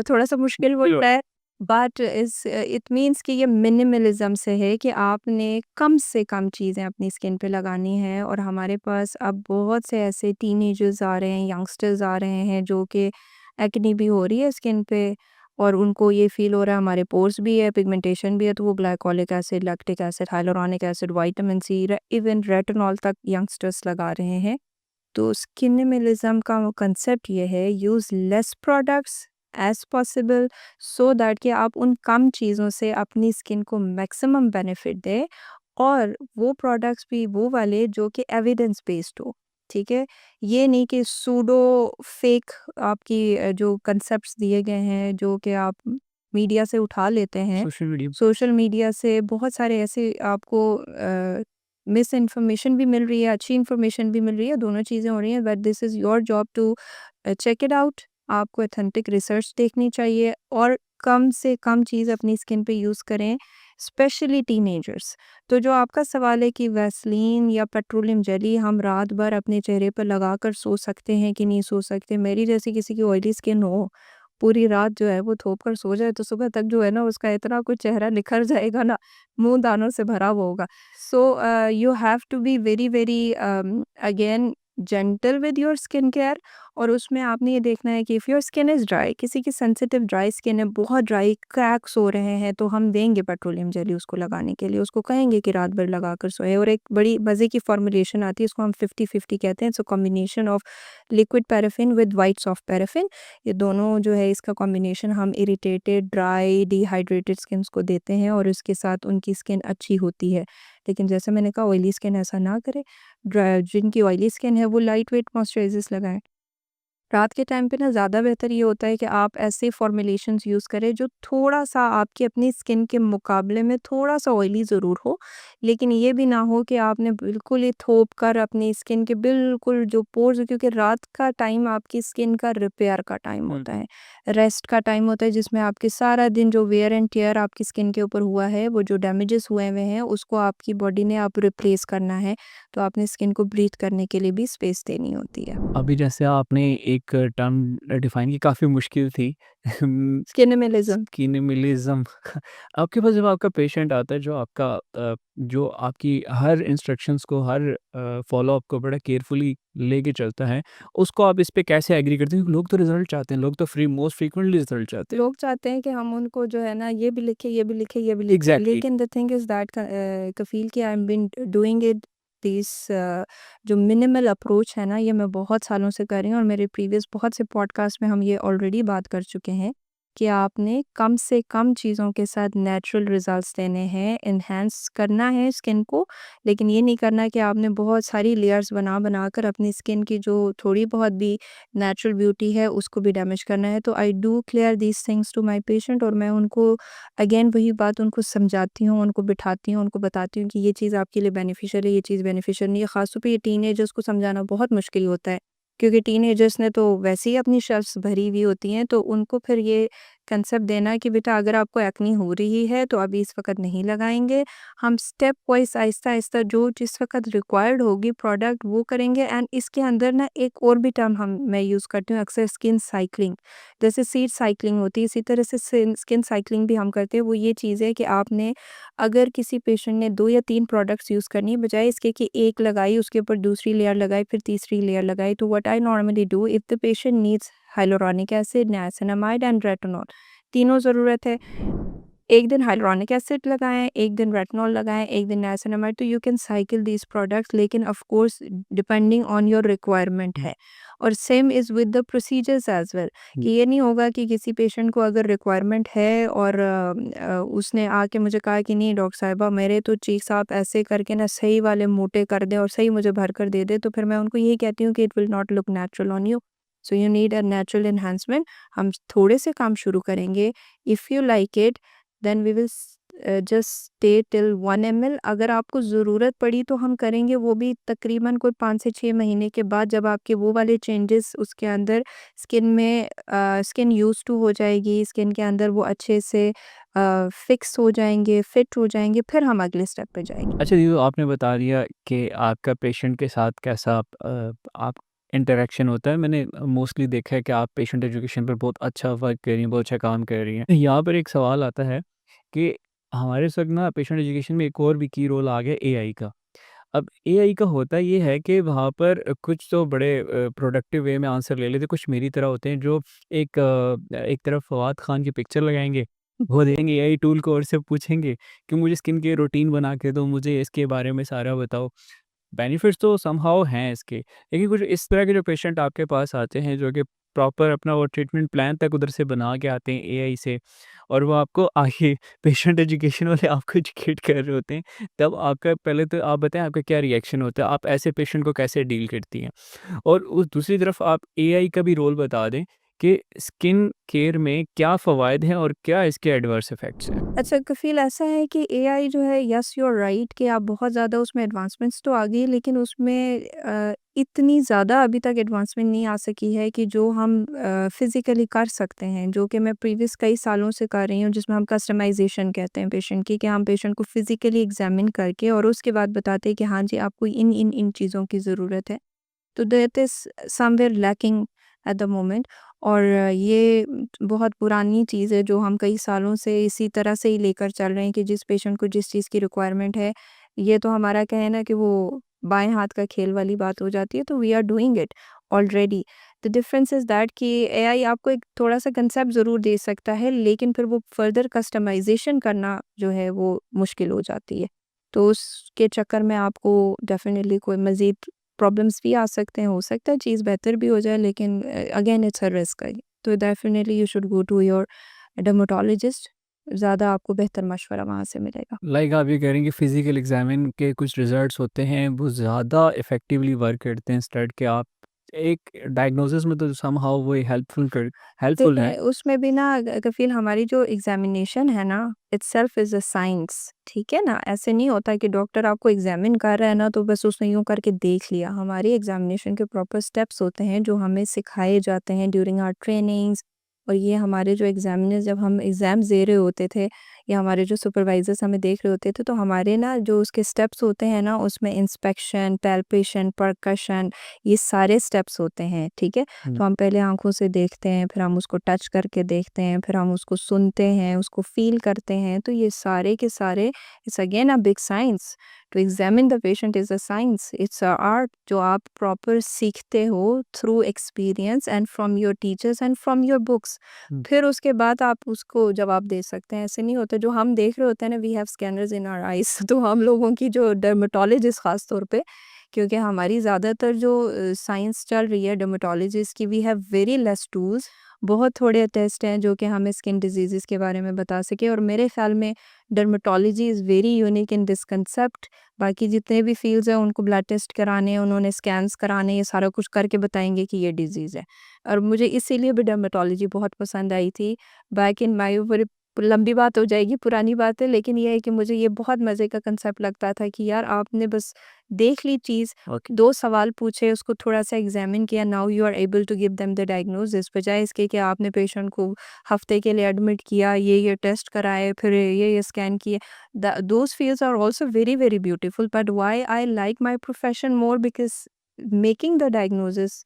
थोड़ा-सा मुश्किल बिल्कुल। वर्ड है, बट इट मीन्स कि ये मिनिमलिज़्म से है कि आपने कम से कम चीज़ें अपनी स्किन पे लगानी हैं। और हमारे पास अब बहुत से ऐसे टीनेजर्स आ रहे हैं, यंगस्टर्स आ रहे हैं जो कि एक्ने भी हो रही है स्किन पे और उनको ये फ़ील हो रहा है हमारे पोर्स भी है, पिगमेंटेशन भी है, तो वो glycolic acid, lactic acid, hyaluronic acid, vitamin C, even retinol तक यंगस्टर्स लगा रहे हैं। तो स्किनिमिलिज्म का वो कंसेप्ट ये है, use less products as possible so that कि आप उन कम चीज़ों से अपनी स्किन को मैक्सिमम बेनिफिट दें। और वो प्रोडक्ट्स भी वो वाले जो कि एविडेंस बेस्ड हो, ठीक है? ये नहीं कि सूडो फेक आपकी जो कंसेप्ट्स दिए गए हैं, जो कि आप मीडिया से उठा लेते हैं। Social media. सोशल मीडिया से बहुत सारे ऐसे आपको मिस इन्फॉर्मेशन भी मिल रही है, अच्छी इन्फॉर्मेशन भी मिल रही है, दोनों चीज़ें हो रही हैं। But this is your job to check it out. आपको ऑथेंटिक रिसर्च देखनी चाहिए और कम से कम चीज़ अपनी स्किन पे यूज़ करें, स्पेशली टीनेजर्स। तो जो आपका सवाल है कि वैसलीन या पेट्रोलियम जेली हम रात भर अपने चेहरे पर लगाकर सो सकते हैं कि नहीं सो सकते, मेरी जैसी किसी की ऑयली स्किन हो, पूरी रात जो है वो थोप कर सो जाए तो सुबह तक जो है ना उसका इतना कुछ चेहरा निखर जाएगा ना, मुँह दानों से भरा हुआ होगा। So you have to be very very again gentle with your skin care. और उसमें आपने ये देखना है कि if your skin is dry, किसी की सेंसिटिव ड्राई स्किन है, बहुत ड्राई क्रैक्स हो रहे हैं, तो हम देंगे पेट्रोलियम जेली उसको लगाने के लिए, उसको कहेंगे कि रात भर लगा कर सोए। और एक बड़ी मज़े की फॉर्मुलेशन आती है, इसको हम 50-50 कहते हैं। It's a combination of liquid paraffin with white soft paraffin. ये दोनों जो है इसका कॉम्बिनेशन हम इरिटेटेड, ड्राई, डिहाइड्रेटेड स्किन्स को देते हैं और इसके साथ उनकी स्किन अच्छी होती है। लेकिन जैसे मैंने कहा ऑयली स्किन ऐसा ना करे, जिनकी ऑयली स्किन है वो लाइट वेट मॉइस्चराइज़र्स लगाएँ। रात के टाइम पे ना ज़्यादा बेहतर ये होता है कि आप ऐसे फ़ॉर्मुलेशंस यूज़ करें जो थोड़ा-सा आपकी अपनी स्किन के मुकाबले में थोड़ा-सा ऑयली ज़रूर हो, लेकिन ये भी ना हो कि आपने बिल्कुल ही थोप कर अपनी स्किन के बिल्कुल जो पोर्स, क्योंकि रात का टाइम आपकी स्किन का रिपेयर का टाइम हुँ, होता हुँ। है, रेस्ट का टाइम होता है जिसमें आपके सारा दिन जो वियर एंड टियर आपकी स्किन के ऊपर हुआ है, वो जो डैमेजेस हुए हुए हैं, उसको आपकी बॉडी ने अब रिप्लेस करना है, तो आपने स्किन को ब्रीथ करने के लिए भी स्पेस देनी होती है। अभी जैसे आपने एक टर्म डिफाइन की, काफ़ी मुश्किल थी। स्किनिमिलिज़्म। स्किनिमिलिज़्म। आपके पास जब आपका पेशेंट आता है जो जो आपकी हर इंस्ट्रक्शंस को, हर फ़ॉलो अप को बड़ा केयरफुली लेके चलता है, उसको आप इस पे कैसे एग्री करते हैं? क्योंकि लोग तो रिज़ल्ट चाहते हैं, लोग तो मोस्ट फ्रीक्वेंटली रिज़ल्ट चाहते हैं। लोग चाहते हैं कि हम उनको जो है ना ये भी लिखें, ये भी लिखें, ये भी लिखें। एग्ज़ैक्टली। लेकिन the thing is that Kafeel कि I am been doing it this जो मिनिमल अप्रोच है ना, ये मैं बहुत सालों से कर रही हूँ और मेरे प्रीवियस बहुत से पॉडकास्ट में हम ये ऑलरेडी बात कर चुके हैं कि आपने कम से कम चीज़ों के साथ नेचुरल रिज़ल्ट्स देने हैं, एनहांस करना है स्किन को, लेकिन ये नहीं करना कि आपने बहुत सारी लेयर्स बना-बना कर अपनी स्किन की जो थोड़ी बहुत भी नेचुरल ब्यूटी है उसको भी डैमेज करना है। तो I do clear these things to my patient और मैं उनको अगेन वही बात उनको समझाती हूँ, उनको बिठाती हूँ, उनको बताती हूँ कि ये चीज़ आपके लिए बेनिफिशियल है, ये चीज़ बेनिफिशियल नहीं है। ख़ास तौर पे ये टीनेजर्स को समझाना बहुत मुश्किल होता है, क्योंकि टीनेजर्स ने तो वैसे ही अपनी शेल्फ्स भरी हुई होती हैं, तो उनको फिर ये कंसेप्ट देना कि बेटा अगर आपको एक्ने हो रही है तो अभी इस वक़्त नहीं लगाएँगे। हम स्टेप वाइज़ आहिस्ता-आहिस्ता जो जिस वक़्त रिक्वायर्ड होगी प्रोडक्ट वो करेंगे। एंड इसके अंदर ना एक और भी टर्म हम मैं यूज़ करती हूँ अक्सर, स्किन साइक्लिंग। जैसे सीड साइक्लिंग होती है, इसी तरह से स्किन साइक्लिंग भी हम करते हैं। वो ये चीज़ है कि आपने अगर किसी पेशेंट ने 2 या 3 प्रोडक्ट्स यूज़ करनी है, बजाय इसके कि एक लगाई, उसके ऊपर दूसरी लेयर लगाई, फिर तीसरी लेयर लगाई, तो what I normally do, if the patient needs hyaluronic acid, niacinamide and retinol, तीनों ज़रूरत है। एक दिन hyaluronic acid लगाएँ, एक दिन रेटिनॉल लगाएँ, एक दिन niacinamide, तो you can cycle these products, लेकिन of course depending on your requirement hmm, है। और same is with the procedures as well, hmm. कि ये नहीं होगा कि किसी पेशेंट को अगर रिक्वायरमेंट है और उसने आके मुझे कहा कि नहीं डॉक्टर साहिबा मेरे तो चीक्स आप ऐसे करके ना सही वाले मोटे कर दें और सही मुझे भर कर दे दें, तो फिर मैं उनको यही कहती हूँ कि it will not look natural on you. So you need a natural enhancement. हम थोड़े से काम शुरू करेंगे, if you like it then we will just stay till 1 ml। अगर आपको ज़रूरत पड़ी तो हम करेंगे वो भी तकरीबन कोई 5 से 6 महीने के बाद, जब आपके वो वाले चेंजेस उसके अंदर स्किन में स्किन यूज़्ड टू हो जाएगी, स्किन के अंदर वो अच्छे से फिक्स हो जाएँगे, फिट हो जाएँगे, फिर हम अगले स्टेप पे जाएँगे। अच्छा, ये तो आपने बता दिया कि आपका पेशेंट के साथ कैसा आप इंटरैक्शन होता है। मैंने मोस्टली देखा है कि आप पेशेंट एजुकेशन पर बहुत अच्छा वर्क कर रही हैं, बहुत अच्छा काम कर रही हैं। यहाँ पर एक सवाल आता है कि हमारे इस वक़्त ना पेशेंट एजुकेशन में एक और भी की रोल आ गया एआई का। अब एआई का होता ये है कि वहाँ पर कुछ तो बड़े प्रोडक्टिव वे में आंसर ले लेते, कुछ मेरी तरह होते हैं जो एक तरफ फवाद खान की पिक्चर लगाएँगे, वो देंगे एआई टूल को और से पूछेंगे कि मुझे स्किन केयर रूटीन बना के दो, मुझे इसके बारे में सारा बताओ। बेनिफिट्स तो समहाउ हैं इसके, लेकिन कुछ इस तरह के जो पेशेंट आपके पास आते हैं जो कि प्रॉपर अपना वो ट्रीटमेंट प्लान तक उधर से बना के आते हैं एआई से, और वो आपको आगे पेशेंट एजुकेशन वाले आपको एजुकेट कर रहे होते हैं, तब आपका पहले तो आप बताएं आपका क्या रिएक्शन होता है, आप ऐसे पेशेंट को कैसे डील करती हैं? और उस दूसरी तरफ आप एआई का भी रोल बता दें कि स्किन केयर में क्या फ़वाइद हैं और क्या इसके एडवर्स इफ़ेक्ट्स हैं? अच्छा कफ़ील ऐसा है कि एआई जो है, यस यू आर राइट कि आप बहुत ज़्यादा उसमें एडवांसमेंट्स तो आ गई, लेकिन उसमें इतनी ज़्यादा अभी तक एडवांसमेंट नहीं आ सकी है कि जो हम फिज़िकली कर सकते हैं, जो कि मैं प्रीवियस कई सालों से कर रही हूँ, जिसमें हम कस्टमाइज़ेशन कहते हैं पेशेंट की, कि हम पेशेंट को फिज़िकली एग्ज़ामिन करके और उसके बाद बताते हैं कि हाँ जी, आपको इन चीज़ों की ज़रूरत है। तो that is somewhere lacking at the moment. और ये बहुत पुरानी चीज़ है जो हम कई सालों से इसी तरह से ही लेकर चल रहे हैं कि जिस पेशेंट को जिस चीज़ की रिक्वायरमेंट है, ये तो हमारा क्या है ना कि वो बाएँ हाथ का खेल वाली बात हो जाती है, तो we are doing it already. The difference is that कि एआई आपको एक थोड़ा-सा कंसेप्ट ज़रूर दे सकता है, लेकिन फिर वो फर्दर कस्टमाइज़ेशन करना जो है वो मुश्किल हो जाती है। तो उसके चक्कर में आपको डेफ़िनिटली कोई मज़ीद प्रॉब्लम्स भी आ सकते हैं, हो सकता है चीज़ बेहतर भी हो जाए, लेकिन अगेन इट्स अ रिस्क है। तो definitely you should go to your dermatologist, ज़्यादा आपको बेहतर मशवरा वहाँ से मिलेगा। लाइक आप ये कह रहे हैं कि फिजिकल एग्जामिन के कुछ रिजल्ट्स होते हैं वो ज़्यादा इफेक्टिवली वर्क करते हैं इंस्टेड के आप एक डायग्नोसिस में तो समहाउ वो हेल्पफुल है। देखिए, उसमें भी ना कफ़ील हमारी जो एग्ज़ामिनेशन है ना, इटसेल्फ इज़ अ साइंस, ठीक है ना? ऐसे नहीं होता कि डॉक्टर आपको एग्ज़ामिन कर रहा है ना, तो बस उसने यूँ करके देख लिया। हमारी एग्ज़ामिनेशन के प्रॉपर स्टेप्स होते हैं, जो हमें सिखाए जाते हैं ड्यूरिंग आवर ट्रेनिंग्स। और ये हमारे जो एग्ज़ामिनर्स, जब हम एग्ज़ाम्स दे रहे होते थे या हमारे जो सुपरवाइज़र्स हमें देख रहे होते थे, तो हमारे ना जो उसके स्टेप्स होते हैं ना, उसमें इंस्पेक्शन, पैल्पेशन, परकशन, ये सारे स्टेप्स होते हैं, ठीक है? हुँ, तो हम पहले आँखों से देखते हैं, फिर हम उसको टच करके देखते हैं, फिर हम उसको सुनते हैं, उसको फ़ील करते हैं। तो ये सारे के सारे it's again a big science. To examine the patient is a science, it's a art जो आप प्रॉपर सीखते हो through experience and from your teachers and from your books. Hmm, फिर उसके बाद आप उसको जवाब दे सकते हैं। ऐसे नहीं होता जो हम देख रहे होते हैं ना, we have scanners in our eyes तो हम लोगों की जो डर्मेटोलॉजिस्ट ख़ास तौर पे, क्योंकि हमारी ज़्यादातर जो साइंस चल रही है डर्मेटोलॉजिस्ट की, we have very less tools. बहुत थोड़े टेस्ट हैं जो कि हमें स्किन डिजीज़ेज़ के बारे में बता सके, और मेरे ख़्याल में dermatology is very unique in this concept. बाकी जितने भी फ़ील्ड्स हैं उनको ब्लड टेस्ट कराने, उन्होंने स्कैन्स कराने, ये सारा कुछ करके बताएँगे कि ये डिज़ीज़ है। और मुझे इसीलिए भी डर्मेटोलॉजी बहुत पसंद आई थी। बैक इन माय बड़ी लंबी बात हो जाएगी, पुरानी बात है, लेकिन ये है कि मुझे ये बहुत मज़े का कंसेप्ट लगता था कि यार आपने बस देख ली चीज़, ओके। 2 सवाल पूछे, उसको थोड़ा-सा एग्ज़ामिन किया, now you are able to give them the diagnosis, बजाए इसके कि आपने पेशेंट को हफ़्ते के लिए एडमिट किया, ये टेस्ट कराए, फिर ये स्कैन किए। Those fields are also very, very beautiful, but why I like my profession more because making the diagnosis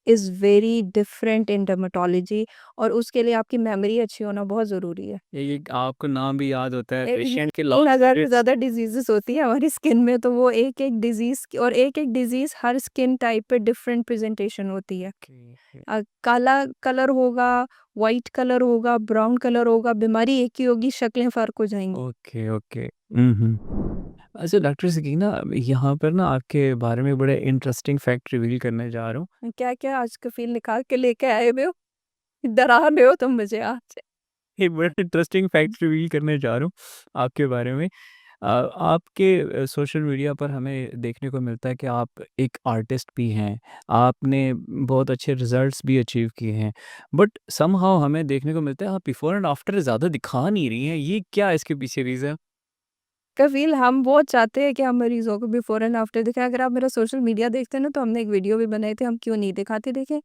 is very different in dermatology, और उसके लिए आपकी मेमोरी अच्छी होना बहुत ज़रूरी है। ये आपको नाम भी याद होता है ए पेशेंट के 3000 से लॉस। ज़्यादा डिज़ीज़ेज़ होती है हमारी स्किन में, तो वो एक-एक डिज़ीज़ की, और एक-एक डिज़ीज़ हर स्किन टाइप पे डिफरेंट प्रेज़ेंटेशन होती है। ओके, काला कलर होगा, व्हाइट कलर होगा, ब्राउन कलर होगा, बीमारी एक ही होगी, शक्लें फ़र्क हो जाएँगी। Okay, okay. अच्छा डॉक्टर सकीना यहाँ पर ना आपके बारे में बड़े इंटरेस्टिंग फैक्ट रिवील करने जा रहा हूँ। क्या-क्या आज कफ़ील निकाल के लेके आए हुए हो? डरा रहे हो तुम मुझे आज। एक बड़ा इंटरेस्टिंग फैक्ट रिवील करने जा रहा हूँ आपके बारे में। आपके सोशल मीडिया पर हमें देखने को मिलता है कि आप एक आर्टिस्ट भी हैं। आपने बहुत अच्छे रिज़ल्ट्स भी अचीव किए हैं। बट समहाउ हमें देखने को मिलता है आप बिफोर एंड आफ्टर ज़्यादा दिखा नहीं रही हैं। ये क्या है इसके पीछे रीज़न? कफ़ील हम बहुत चाहते हैं कि हम मरीज़ों को बिफ़ोर एंड आफ्टर दिखाएँ। अगर आप मेरा सोशल मीडिया देखते हैं ना, तो हमने एक वीडियो भी बनाई थी, हम क्यों नहीं दिखाते। देखें,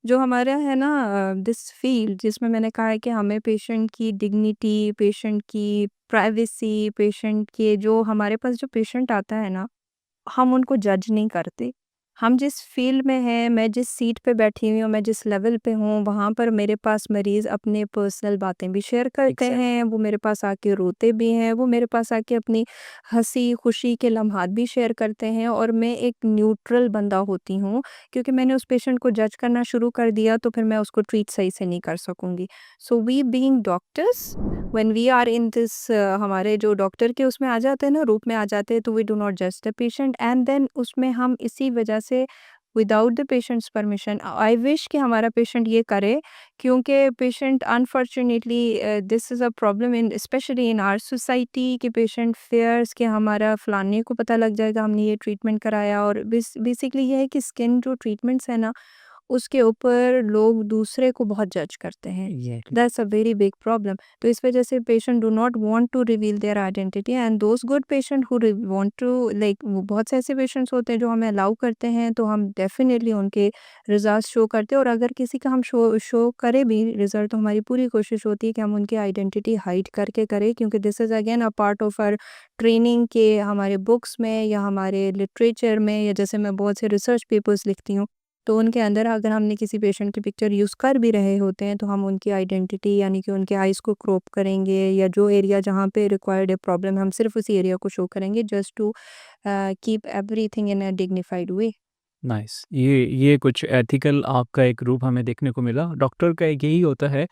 जो हमारा है ना दिस फ़ील्ड, जिसमें मैंने कहा है कि हमें पेशेंट की डिग्निटी, पेशेंट की प्राइवेसी, पेशेंट के जो हमारे पास जो पेशेंट आता है ना, हम उनको जज नहीं करते। हम जिस फ़ील्ड में हैं, मैं जिस सीट पे बैठी हुई हूँ, मैं जिस लेवल पे हूँ, वहाँ पर मेरे पास मरीज़ अपने पर्सनल बातें भी शेयर करते एग्ज़ैक्ट हैं, वो मेरे पास आके रोते भी हैं, वो मेरे पास आके अपनी हँसी-खुशी के लम्हात भी शेयर करते हैं, और मैं एक न्यूट्रल बंदा होती हूँ, क्योंकि मैंने उस पेशेंट को जज करना शुरू कर दिया, तो फिर मैं उसको ट्रीट सही से नहीं कर सकूँगी। So we being doctors, when we are in this हमारे जो डॉक्टर के उसमें आ जाते हैं ना, रूप में आ जाते हैं, तो वी डू नॉट जज द पेशेंट, एंड देन उसमें हम इसी वजह से without the patient's permission, I wish कि हमारा पेशेंट ये करे, क्योंकि patient unfortunately this is a problem in especially in our society, कि पेशेंट फेयर्स कि हमारा फलाने को पता लग जाएगा हमने ये ट्रीटमेंट कराया, और बेसिकली ये है कि स्किन जो ट्रीटमेंट्स है ना, उसके ऊपर लोग दूसरे को बहुत जज करते हैं। Exactly. That's a very big problem. तो इस वजह से patient do not want to reveal their identity, and those good patient who want to like, वो बहुत से ऐसे पेशेंट्स होते हैं जो हमें अलाउ करते हैं, तो हम डेफिनिटली उनके रिजल्ट शो करते हैं, और अगर किसी का हम शो करें भी रिजल्ट, तो हमारी पूरी कोशिश होती है कि हम उनकी आइडेंटिटी हाइड करके करें, क्योंकि this is again a part of our training के हमारे बुक्स में या हमारे लिटरेचर में, या जैसे मैं बहुत से रिसर्च पेपर्स लिखती हूँ, तो उनके अंदर अगर हमने किसी पेशेंट की पिक्चर यूज़ कर भी रहे होते हैं, तो हम उनकी आइडेंटिटी यानी कि उनके आइज़ को क्रॉप करेंगे या जो एरिया जहाँ पे रिक्वायर्ड है प्रॉब्लम, हम सिर्फ़ उसी एरिया को शो करेंगे just to keep everything in a dignified way. Nice. ये कुछ एथिकल आपका एक रूप हमें देखने को मिला। डॉक्टर का एक यही होता है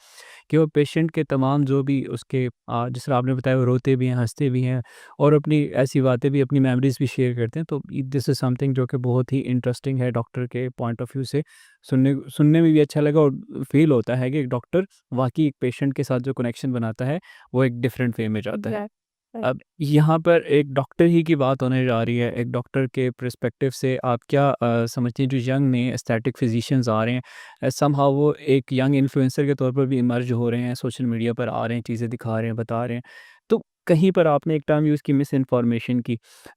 कि वो पेशेंट के तमाम जो भी उसके जिस तरह आपने बताया वो रोते भी हैं, हँसते भी हैं और अपनी ऐसी बातें भी, अपनी मेमोरीज़ भी शेयर करते हैं। तो दिस इज़ समथिंग जो कि बहुत ही इंटरेस्टिंग है डॉक्टर के पॉइंट ऑफ व्यू से। सुनने सुनने में भी अच्छा लगा और फ़ील होता है कि एक डॉक्टर वाक़ई एक पेशेंट के साथ जो कनेक्शन बनाता है, वो एक डिफरेंट वे में जाता है। एग्ज़ैक्ट अब राइट। यहाँ पर एक डॉक्टर ही की बात होने जा रही है। एक डॉक्टर के पर्सपेक्टिव से आप क्या समझते हैं जो यंग में एस्थेटिक फिजिशियंस आ रहे हैं, समहाउ वो एक यंग इन्फ्लुएंसर के तौर पर भी इमर्ज हो रहे हैं, सोशल मीडिया पर आ रहे हैं, चीज़ें दिखा रहे हैं, बता रहे हैं। तो कहीं पर आपने एक टर्म यूज़ की मिस इन्फॉर्मेशन की,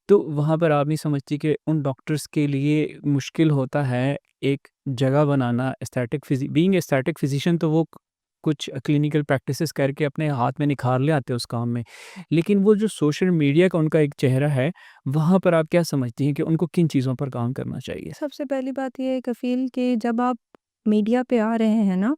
तो वहाँ पर आप नहीं समझती कि उन डॉक्टर्स के लिए मुश्किल होता है एक जगह बनाना एस्थेटिक बीइंग एस्थेटिक फिजिशियन, तो वो कुछ क्लिनिकल प्रैक्टिसेस करके अपने हाथ में निखार ले आते हैं उस काम में। लेकिन वो जो सोशल मीडिया का उनका एक चेहरा है, वहाँ पर आप क्या समझती हैं कि उनको किन चीज़ों पर काम करना चाहिए? सबसे पहली बात ये है कफ़ील कि जब आप मीडिया पे आ रहे हैं ना,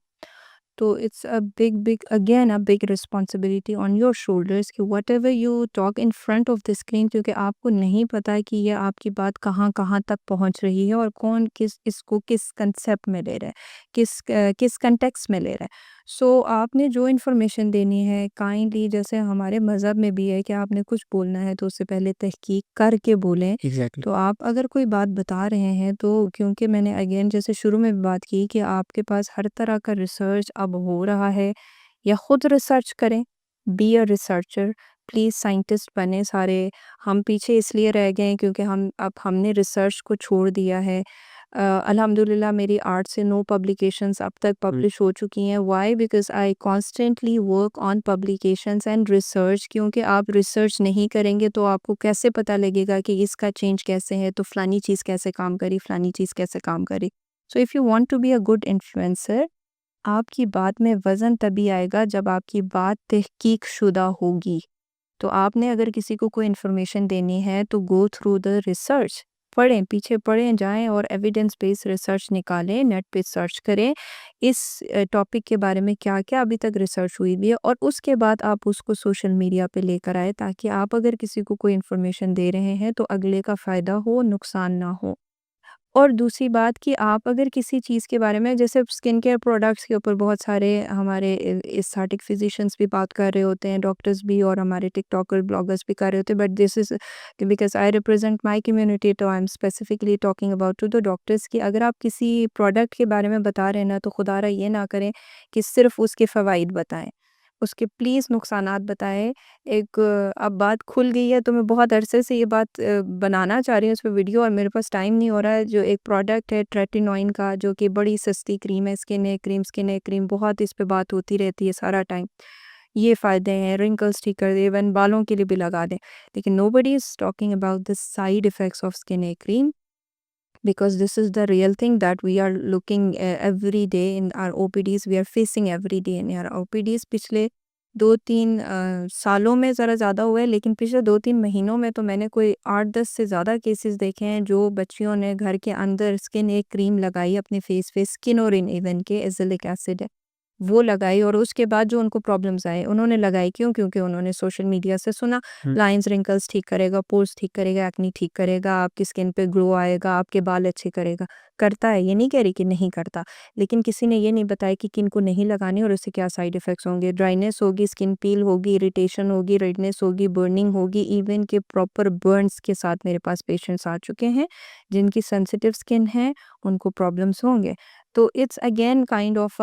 तो it's a big again a big responsibility on your shoulders कि whatever you talk in front of the screen, क्योंकि आपको नहीं पता कि ये आपकी बात कहाँ कहाँ तक पहुंच रही है और कौन किस इसको किस कंसेप्ट में ले रहा है, किस कंटेक्स्ट में ले रहा है। सो आपने जो इन्फॉर्मेशन देनी है काइंडली, जैसे हमारे मज़हब में भी है कि आपने कुछ बोलना है तो उससे पहले तहकीक करके बोलें। एग्ज़ैक्टली। तो आप अगर कोई बात बता रहे हैं तो क्योंकि मैंने अगेन जैसे शुरू में भी बात की कि आपके पास हर तरह का रिसर्च अब हो रहा है, या खुद रिसर्च करें, be a researcher, please scientist बने सारे। हम पीछे इसलिए रह गए हैं क्योंकि हमने रिसर्च को छोड़ दिया है। अल्हम्दुलिल्लाह मेरी 8 से 9 पब्लिकेशंस अब तक पब्लिश हो चुकी हैं। Why? Because I constantly work on publications and research, क्योंकि आप रिसर्च नहीं करेंगे तो आपको कैसे पता लगेगा कि इसका चेंज कैसे है, तो फ़लानी चीज़ कैसे काम करी, फ़लानी चीज़ कैसे काम करी। So if you want to be a good influencer, आपकी बात में वज़न तभी आएगा जब आपकी बात तहकीक शुदा होगी। तो आपने अगर किसी को कोई इन्फॉर्मेशन देनी है तो गो थ्रू द रिसर्च, पढ़ें, पीछे पढ़ें जाएँ और एविडेंस बेस्ड रिसर्च निकालें, नेट पे सर्च करें, इस टॉपिक के बारे में क्या-क्या अभी तक रिसर्च हुई भी है, और उसके बाद आप उसको सोशल मीडिया पे लेकर आएँ, ताकि आप अगर किसी को कोई इन्फॉर्मेशन दे रहे हैं तो अगले का फ़ायदा हो, नुकसान ना हो। और दूसरी बात कि आप अगर किसी चीज़ के बारे में, जैसे स्किन केयर प्रोडक्ट्स के ऊपर बहुत सारे हमारे एस्थेटिक फिजिशियंस भी बात कर रहे होते हैं, डॉक्टर्स भी और हमारे टिकटॉकर ब्लॉगर्स भी कर रहे होते हैं, but this is because I represent my community, तो I am specifically talking about to the doctors कि अगर आप किसी प्रोडक्ट के बारे में बता रहे हैं ना, तो खुदारा ये ना करें कि सिर्फ़ उसके फ़वाइद बताएँ। उसके प्लीज़ नुकसानात बताएँ। अब बात खुल गई है तो मैं बहुत अरसे से ये बात बनाना चाह रही हूँ इस पे वीडियो, और मेरे पास टाइम नहीं हो रहा है। जो एक प्रोडक्ट है ट्रेटिनोइन का, जो कि बड़ी सस्ती क्रीम है, स्किन है क्रीम, बहुत इस पे बात होती रहती है सारा टाइम। ये फ़ायदे हैं, रिंकल्स ठीक कर दे, इवन बालों के लिए भी लगा दें। लेकिन nobody is talking about the side effects of skin A cream, because this is the real thing that we are looking every day in our OPDs, we are facing every day in our OPDs। पिछले 2-3 सालों में ज़रा ज़्यादा हुआ है, लेकिन पिछले 2-3 महीनों में तो मैंने कोई 8-10 से ज़्यादा केसेस देखे हैं, जो बच्चियों ने घर के अंदर स्किन एक क्रीम लगाई अपने फेस पे, स्किनोरिन इवन के एज़िलिक एसिड है, वो लगाई, और उसके बाद जो उनको प्रॉब्लम्स आए, उन्होंने लगाई क्यों? क्योंकि उन्होंने सोशल मीडिया से सुना, हुँ। लाइन्स, रिंकल्स ठीक करेगा, पोर्स ठीक करेगा, एक्ने ठीक करेगा, आपकी स्किन पे ग्लो आएगा, आपके बाल अच्छे करेगा। करता है, ये नहीं कह रही कि नहीं करता, लेकिन किसी ने ये नहीं बताया कि किनको नहीं लगानी और उससे क्या साइड इफ़ेक्ट्स होंगे। ड्राइनेस होगी, स्किन पील होगी, इरिटेशन होगी, रेडनेस होगी, बर्निंग होगी, इवन के प्रॉपर बर्न्स के साथ मेरे पास पेशेंट्स आ चुके हैं, जिनकी सेंसिटिव स्किन है, उनको प्रॉब्लम्स होंगे। तो it's again kind of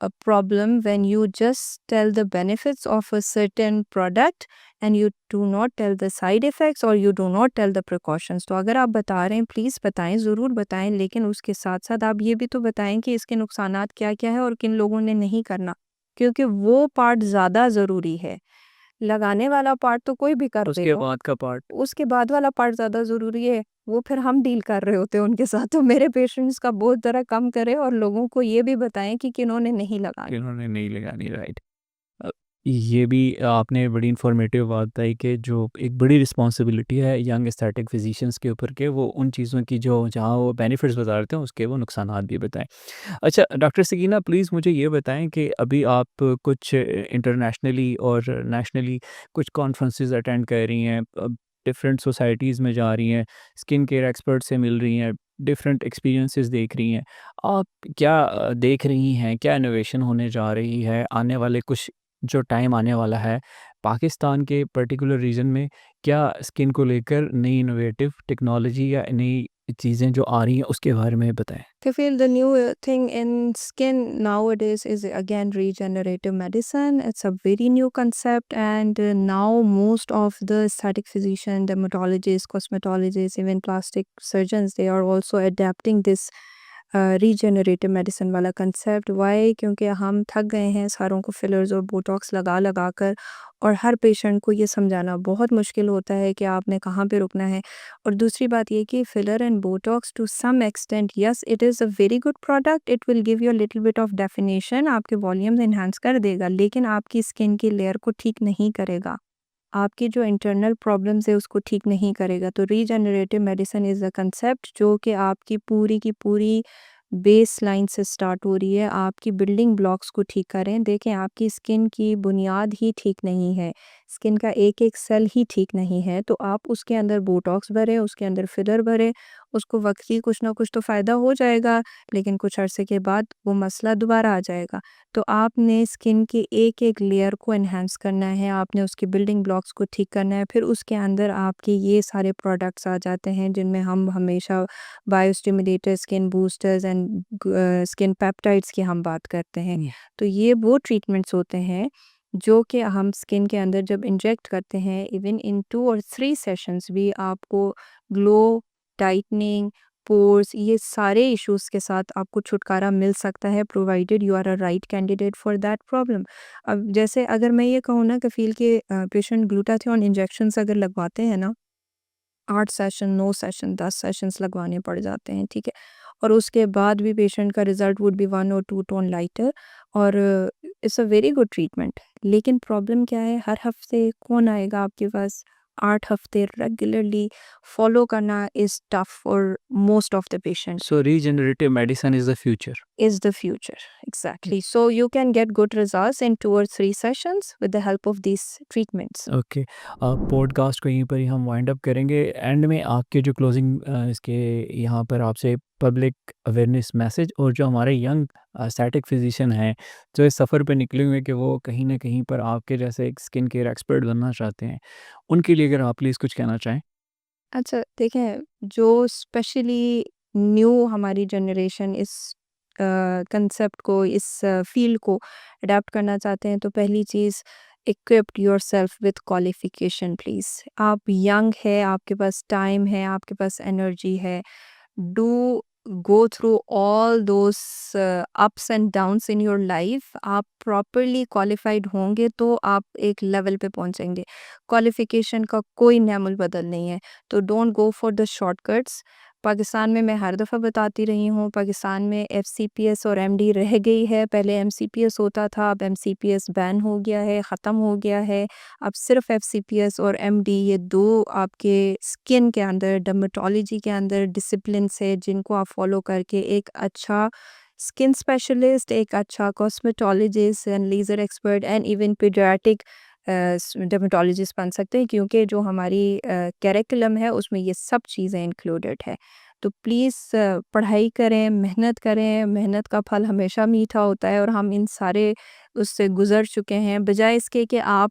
a problem when you just tell the benefits of a certain product and you do not tell the side effects or you do not tell the precautions। तो अगर आप बता रहे हैं please बताएं, ज़रूर बताएं, लेकिन उसके साथ साथ आप ये भी तो बताएं कि इसके नुकसानात क्या क्या है और किन लोगों ने नहीं करना, क्योंकि वो पार्ट ज़्यादा ज़रूरी है। लगाने वाला पार्ट तो कोई भी कर उसके देगा, बाद का पार्ट। उसके बाद वाला पार्ट ज़्यादा ज़रूरी है, वो फिर हम डील कर रहे होते हैं उनके साथ। तो मेरे पेशेंट्स का बोझ ज़रा कम करें और लोगों को ये भी बताएँ कि किन्होंने नहीं लगानी। कि उन्होंने नहीं लगानी, राइट। ये भी आपने बड़ी इन्फॉर्मेटिव बात बताई कि जो एक बड़ी रिस्पॉन्सिबिलिटी है यंग एस्थेटिक फिजिशियंस के ऊपर के वो उन चीज़ों की जो जहाँ वो बेनिफिट्स बता रहे थे उसके वो नुकसानात भी बताएं। अच्छा डॉक्टर सकीना प्लीज़ मुझे ये बताएं कि अभी आप कुछ इंटरनेशनली और नेशनली कुछ कॉन्फ्रेंसेस अटेंड कर रही हैं, डिफरेंट सोसाइटीज़ में जा रही हैं, स्किन केयर एक्सपर्ट से मिल रही हैं, डिफरेंट एक्सपीरियंसेस देख रही हैं। आप क्या देख रही हैं, क्या इनोवेशन होने जा रही है आने वाले कुछ जो टाइम आने वाला है पाकिस्तान के पर्टिकुलर रीजन में, क्या स्किन को लेकर नई इनोवेटिव टेक्नोलॉजी या नई चीज़ें जो आ रही हैं उसके बारे में बताएं। I feel the new thing in skin nowadays is again regenerative medicine. It's a very new concept, and now most of the aesthetic physician, dermatologists, cosmetologists, even plastic surgeons, they are also adapting this regenerative medicine वाला concept. Y? क्योंकि हम थक गए हैं सारों को fillers और Botox लगा लगा कर, और हर पेशेंट को ये समझाना बहुत मुश्किल होता है कि आपने कहाँ पे रुकना है। और दूसरी बात ये कि filler and botox to some extent, yes it is a very good product, it will give you little bit of definition, आपके वॉल्यूम्स इन्हांस कर देगा, लेकिन आपकी स्किन की लेयर को ठीक नहीं करेगा, आपकी जो इंटरनल प्रॉब्लम्स है उसको ठीक नहीं करेगा। तो regenerative medicine is a concept जो कि आपकी पूरी की पूरी बेस लाइन से स्टार्ट हो रही है, आपकी बिल्डिंग ब्लॉक्स को ठीक करें। देखें, आपकी स्किन की बुनियाद ही ठीक नहीं है, स्किन का एक एक सेल ही ठीक नहीं है, तो आप उसके अंदर बोटॉक्स भरें, उसके अंदर फिलर भरें, उसको वक्त की कुछ ना कुछ तो फ़ायदा हो जाएगा, लेकिन कुछ अरसे के बाद वो मसला दोबारा आ जाएगा। तो आपने स्किन के एक एक लेयर को एनहांस करना है, आपने उसकी बिल्डिंग ब्लॉक्स को ठीक करना है, फिर उसके अंदर आपके ये सारे प्रोडक्ट्स आ जाते हैं जिनमें हम हमेशा biostimulator, skin boosters and skin peptides की हम बात करते हैं। तो ये वो ट्रीटमेंट्स होते हैं जो कि हम स्किन के अंदर जब इंजेक्ट करते हैं, इवन इन 2 और 3 सेशंस भी आपको ग्लो, टाइटनिंग, पोर्स, ये सारे इश्यूज़ के साथ आपको छुटकारा मिल सकता है, provided you are a right candidate for that problem. अब जैसे अगर मैं ये कहूँ ना, कफ़ील के पेशेंट ग्लूटाथियोन इंजेक्शंस अगर लगवाते हैं ना, 8 सेशन, 9 सेशन, 10 सेशंस लगवाने पड़ जाते हैं, ठीक है? और उसके बाद भी पेशेंट का रिज़ल्ट वुड बी 1 और 2 टोन लाइटर, और it's a very good treatment. लेकिन प्रॉब्लम क्या है, हर हफ़्ते कौन आएगा आपके पास? 8 हफ़्ते रेगुलरली फ़ॉलो करना is tough for most of the patient. So regenerative medicine is the future. Is the future. Exactly. So you can get good results in 2 or 3 sessions with the help of these treatments. Okay, podcast को यहीं पर ही हम wind up करेंगे। And में आपके जो closing इसके यहाँ पर आपसे पब्लिक अवेयरनेस मैसेज, और जो हमारे यंग एस्थेटिक फिजिशियन हैं जो इस सफ़र पे निकले हुए हैं कि वो कहीं ना कहीं पर आपके जैसे एक स्किन केयर एक्सपर्ट बनना चाहते हैं, उनके लिए अगर आप प्लीज़ कुछ कहना चाहें। अच्छा, देखें, जो स्पेशली न्यू हमारी जनरेशन इस कंसेप्ट को, इस फ़ील्ड को अडॉप्ट करना चाहते हैं, तो पहली चीज़, equipped yourself with qualification please. आप यंग हैं, आपके पास टाइम है, आपके पास एनर्जी है। Do go through all those ups and downs in your life. आप प्रॉपरली क्वालिफाइड होंगे तो आप एक लेवल पे पहुंचेंगे। क्वालिफिकेशन का कोई नैमुल बदल नहीं है। तो don't go for the shortcuts. Pakistan में मैं हर दफ़ा बताती रही हूँ, पाकिस्तान में एफसीपीएस और एमडी रह गई है। पहले एमसीपीएस होता था, अब एमसीपीएस बैन हो गया है, ख़त्म हो गया है। अब सिर्फ एफसीपीएस और एमडी, ये दो आपके स्किन के अंदर, डर्मेटोलॉजी के अंदर डिसिप्लिन्स है जिनको आप फॉलो करके एक अच्छा स्किन स्पेशलिस्ट, एक अच्छा cosmetologist and laser expert and even paediatric dermatologist बन सकते हैं, क्योंकि जो हमारी करिकुलम है उसमें ये सब चीज़ें इंक्लूडेड है। तो प्लीज़ पढ़ाई करें, मेहनत का फल हमेशा मीठा होता है, और हम इन सारे उससे गुज़र चुके हैं। बजाय इसके कि आप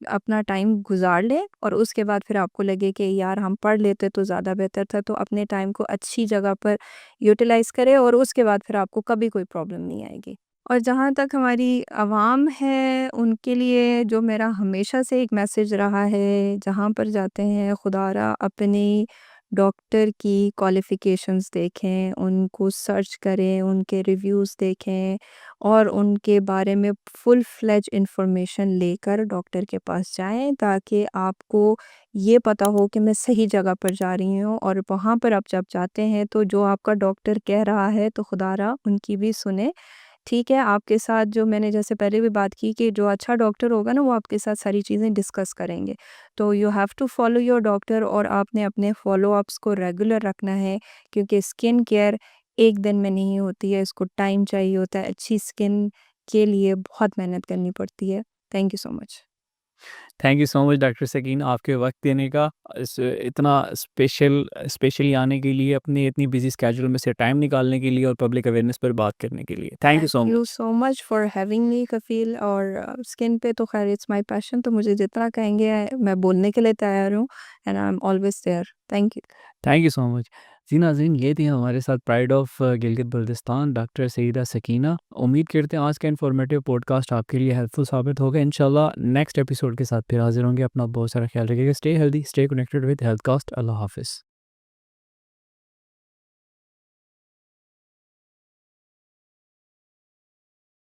अपना टाइम गुज़ार लें और उसके बाद फिर आपको लगे कि यार हम पढ़ लेते तो ज़्यादा बेहतर था, तो अपने टाइम को अच्छी जगह पर यूटिलाइज़ करें, और उसके बाद फिर आपको कभी कोई प्रॉब्लम नहीं आएगी। और जहाँ तक हमारी आवाम है, उनके लिए जो मेरा हमेशा से एक मैसेज रहा है, जहाँ पर जाते हैं, खुदारा अपनी डॉक्टर की क्वालिफ़िकेशंस देखें, उनको सर्च करें, उनके रिव्यूज़ देखें, और उनके बारे में फुल फ्लेज इन्फॉर्मेशन लेकर डॉक्टर के पास जाएँ, ताकि आपको ये पता हो कि मैं सही जगह पर जा रही हूँ। और वहाँ पर आप जब जाते हैं तो जो आपका डॉक्टर कह रहा है, तो खुदारा उनकी भी सुने, ठीक है, आपके साथ जो मैंने जैसे पहले भी बात की कि जो अच्छा डॉक्टर होगा ना, वो आपके साथ सारी चीज़ें डिस्कस करेंगे। तो you have to follow your doctor और आपने अपने फ़ॉलो-अप्स को रेगुलर रखना है क्योंकि स्किन केयर एक दिन में नहीं होती है, इसको टाइम चाहिए होता है। अच्छी स्किन के लिए बहुत मेहनत करनी पड़ती है। Thank you so much. Thank you so much doctor Sakeen आपके वक्त देने का, इतना स्पेशली आने के लिए, अपनी इतनी बिजी स्केड्यूल में से टाइम निकालने के लिए और पब्लिक अवेयरनेस पर बात करने के लिए। Thank you thank so you much. So much for having me Kafeel और स्किन पे तो ख़ैर इट्स माय पैशन तो मुझे जितना कहेंगे मैं बोलने के लिए तैयार हूँ and I am always there. Thank you. Thank you so much. जी नाज़रीन, ये थी हमारे साथ pride of Gilgit Baltistan doctor Saeeda Sakina. उम्मीद करते हैं आज का इन्फॉर्मेटिव पॉडकास्ट आपके लिए हेल्पफुल साबित होगा। इंशाल्लाह नेक्स्ट एपिसोड के साथ फिर हाज़िर होंगे। अपना बहुत सारा ख्याल रखिएगा। Stay healthy, stay connected with Healthcast. अल्लाह हाफ़िज़।